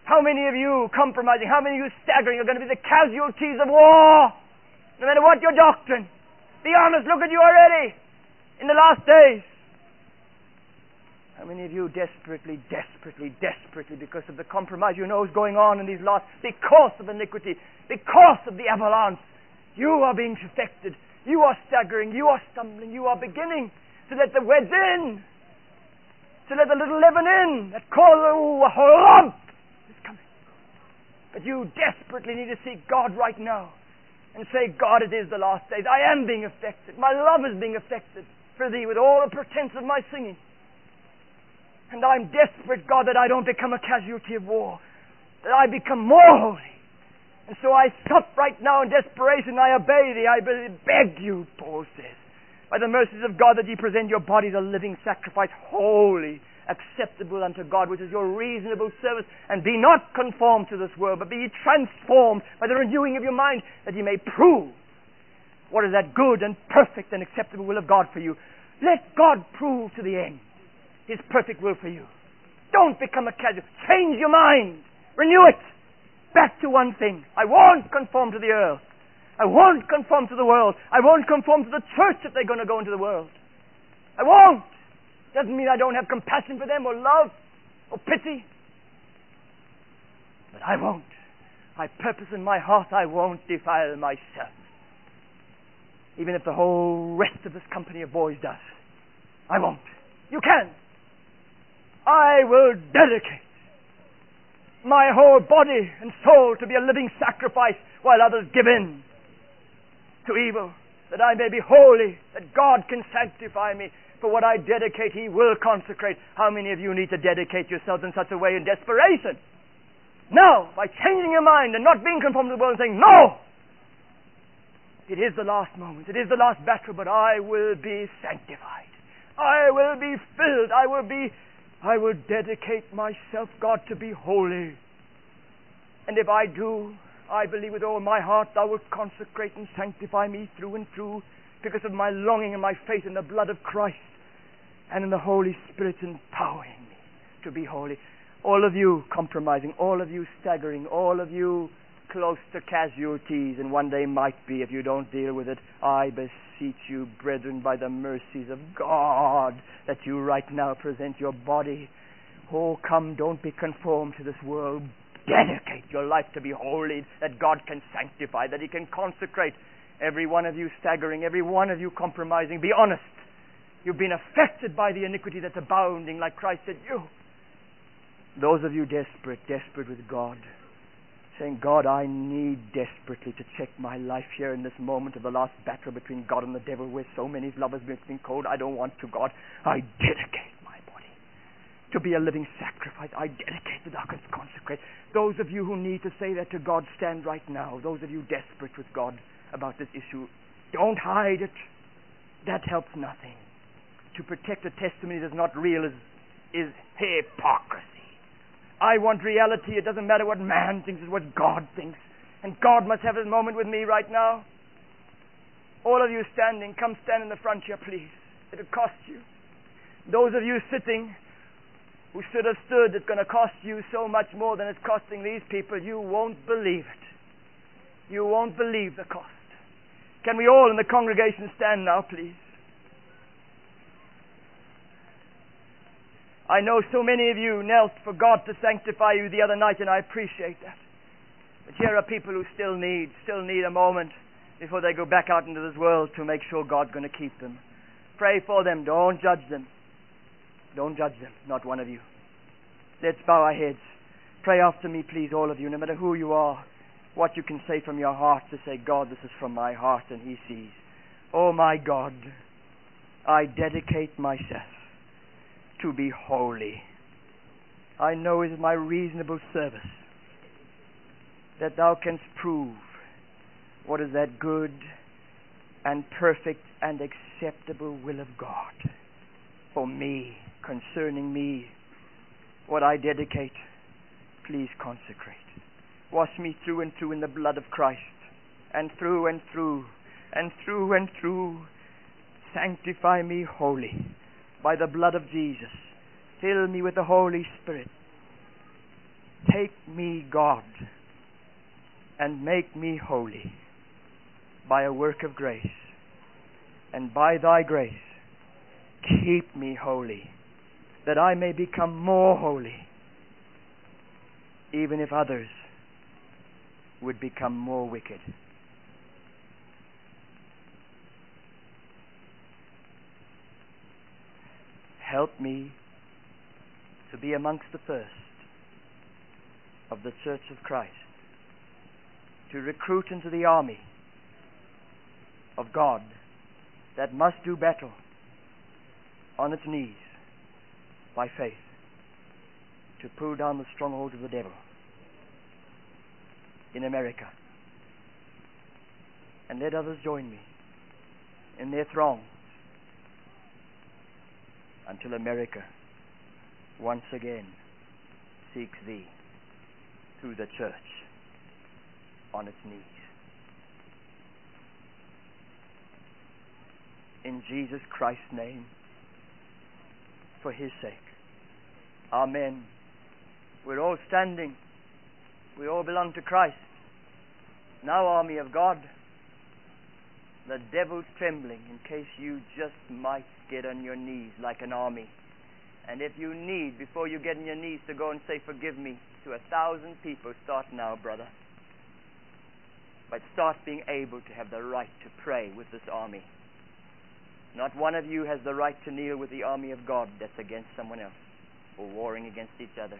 How many of you compromising, how many of you staggering are going to be the casualties of war? No matter what your doctrine. Be honest, look at you already in the last days. How many of you desperately, because of the compromise you know is going on in these last, because of iniquity, because of the avalanche, you are being affected, you are staggering, you are stumbling, you are beginning to let the wedge in, to let the little leaven in, that cause, a whole lump is coming. But you desperately need to seek God right now and say, God, it is the last days. I am being affected. My love is being affected for Thee with all the pretense of my singing. And I'm desperate, God, that I don't become a casualty of war, that I become more holy. And so I stop right now in desperation. I obey Thee. I beg You, Paul says, by the mercies of God, that Ye present your bodies a living sacrifice, holy, acceptable unto God, which is your reasonable service. And be not conformed to this world, but be ye transformed by the renewing of your mind, that ye may prove what is that good and perfect and acceptable will of God for you. Let God prove to the end His perfect will for you. Don't become a casual. Change your mind. Renew it. Back to one thing. I won't conform to the earth. I won't conform to the world. I won't conform to the church if they're going to go into the world. I won't. Doesn't mean I don't have compassion for them or love or pity. But I won't. I purpose in my heart I won't defile myself. Even if the whole rest of this company of boys does. I won't. You can. I will dedicate my whole body and soul to be a living sacrifice while others give in to evil, that I may be holy, that God can sanctify me. For what I dedicate, He will consecrate. How many of you need to dedicate yourselves in such a way in desperation? Now, by changing your mind and not being conformed to the world and saying, no! It is the last moment. It is the last battle, but I will be sanctified. I will be filled. I will dedicate myself, God, to be holy. And if I do, I believe with all my heart Thou wilt consecrate and sanctify me through and through, because of my longing and my faith in the blood of Christ and in the Holy Spirit empowering me to be holy. All of you compromising, all of you staggering, all of you close to casualties, and one day might be if you don't deal with it, I beseech you, brethren, by the mercies of God, that you right now present your body. Oh, come, don't be conformed to this world. Dedicate your life to be holy, that God can sanctify, that He can consecrate. Every one of you staggering, every one of you compromising, be honest. You've been affected by the iniquity that's abounding, like Christ said, you. Those of you desperate with God, saying, God, I need desperately to check my life here in this moment of the last battle between God and the devil, where so many lovers become cold. I don't want to, God. I dedicate my body to be a living sacrifice. I dedicate that I can consecrate. Those of you who need to say that to God, stand right now. Those of you desperate with God about this issue, don't hide it. That helps nothing. To protect a testimony that's not real is hypocrisy. I want reality. It doesn't matter what man thinks, it's what God thinks. And God must have His moment with me right now. All of you standing, come stand in the front here, please. It'll cost you. Those of you sitting who should have stood, it's going to cost you so much more than it's costing these people. You won't believe it. You won't believe the cost. Can we all in the congregation stand now, please? I know so many of you knelt for God to sanctify you the other night, and I appreciate that. But here are people who still need a moment before they go back out into this world to make sure God's going to keep them. Pray for them. Don't judge them. Don't judge them. Not one of you. Let's bow our heads. Pray after me, please, all of you, no matter who you are. what you can say from your heart, to say, God, this is from my heart, and He sees. Oh my God, I dedicate myself to be holy. I know it is my reasonable service that Thou canst prove what is that good and perfect and acceptable will of God for me, concerning me. What I dedicate, please consecrate. Wash me through and through in the blood of Christ, and through and through, and through and through. Sanctify me wholly by the blood of Jesus. Fill me with the Holy Spirit. Take me, God, and make me holy by a work of grace. And by Thy grace, keep me holy, that I may become more holy, even if others would become more wicked. Help me to be amongst the first of the Church of Christ, to recruit into the army of God that must do battle on its knees by faith, to pull down the strongholds of the devil in America. And let others join me in their throngs until America once again seeks Thee through the church on its knees. In Jesus Christ's name, for His sake. Amen. We're all standing. We all belong to Christ. Now, army of God, the devil's trembling in case you just might get on your knees like an army. And if you need, before you get on your knees, to go and say, forgive me, to 1,000 people, start now, brother. But start being able to have the right to pray with this army. Not one of you has the right to kneel with the army of God that's against someone else, or warring against each other,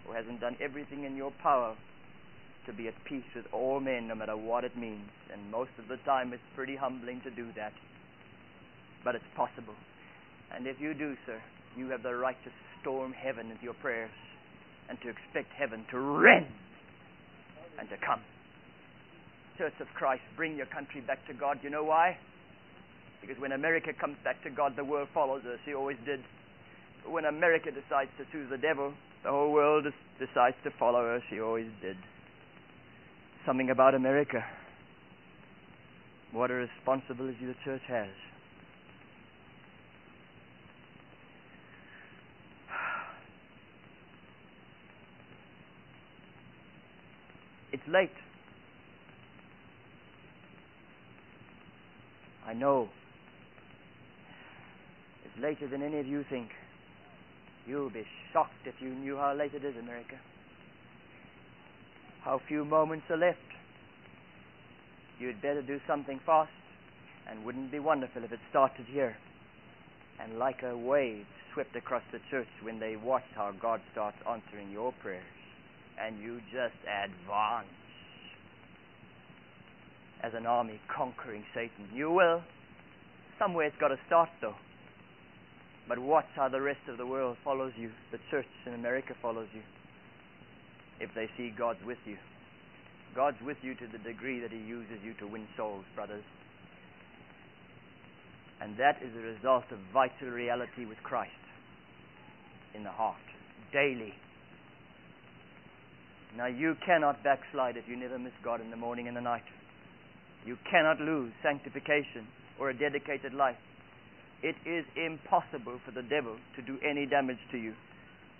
or hasn't done everything in your power to be at peace with all men, no matter what it means. And most of the time it's pretty humbling to do that. But it's possible. And if you do, sir, you have the right to storm heaven into your prayers and to expect heaven to rend and to come. Church of Christ, bring your country back to God. You know why? Because when America comes back to God, the world follows us. He always did. But when America decides to choose the devil, the whole world decides to follow us. He always did. Something about America. What a responsibility the church has. It's late. I know. It's later than any of you think. You'll be shocked if you knew how late it is, America. How few moments are left. You'd better do something fast, and wouldn't it be wonderful if it started here, and like a wave swept across the church when they watched how God starts answering your prayers, and you just advance as an army conquering Satan. You will. Somewhere it's got to start, though. But watch how the rest of the world follows you. The church in America follows you. If they see God's with you. God's with you to the degree that He uses you to win souls, brothers. And that is a result of vital reality with Christ in the heart, daily. Now, you cannot backslide if you never miss God in the morning and the night. You cannot lose sanctification or a dedicated life. It is impossible for the devil to do any damage to you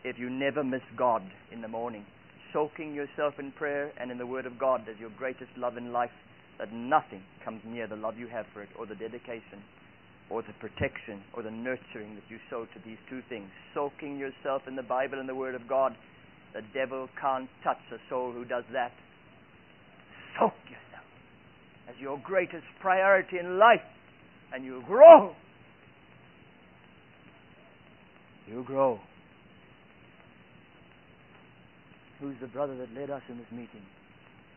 if you never miss God in the morning. Soaking yourself in prayer and in the Word of God as your greatest love in life, that nothing comes near the love you have for it, or the dedication, or the protection, or the nurturing that you sow to these two things. Soaking yourself in the Bible and the Word of God. The devil can't touch a soul who does that. Soak yourself as your greatest priority in life, and you'll grow. You'll grow. Who's the brother that led us in this meeting?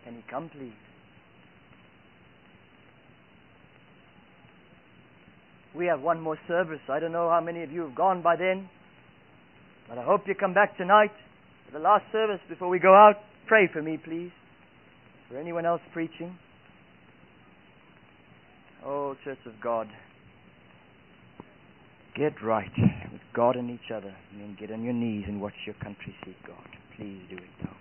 Can he come, please? We have one more service. I don't know how many of you have gone by then, but I hope you come back tonight for the last service before we go out. Pray for me, please. For anyone else preaching. Oh, Church of God, get right with God and each other, and then get on your knees and watch your country seek God. Please do it now.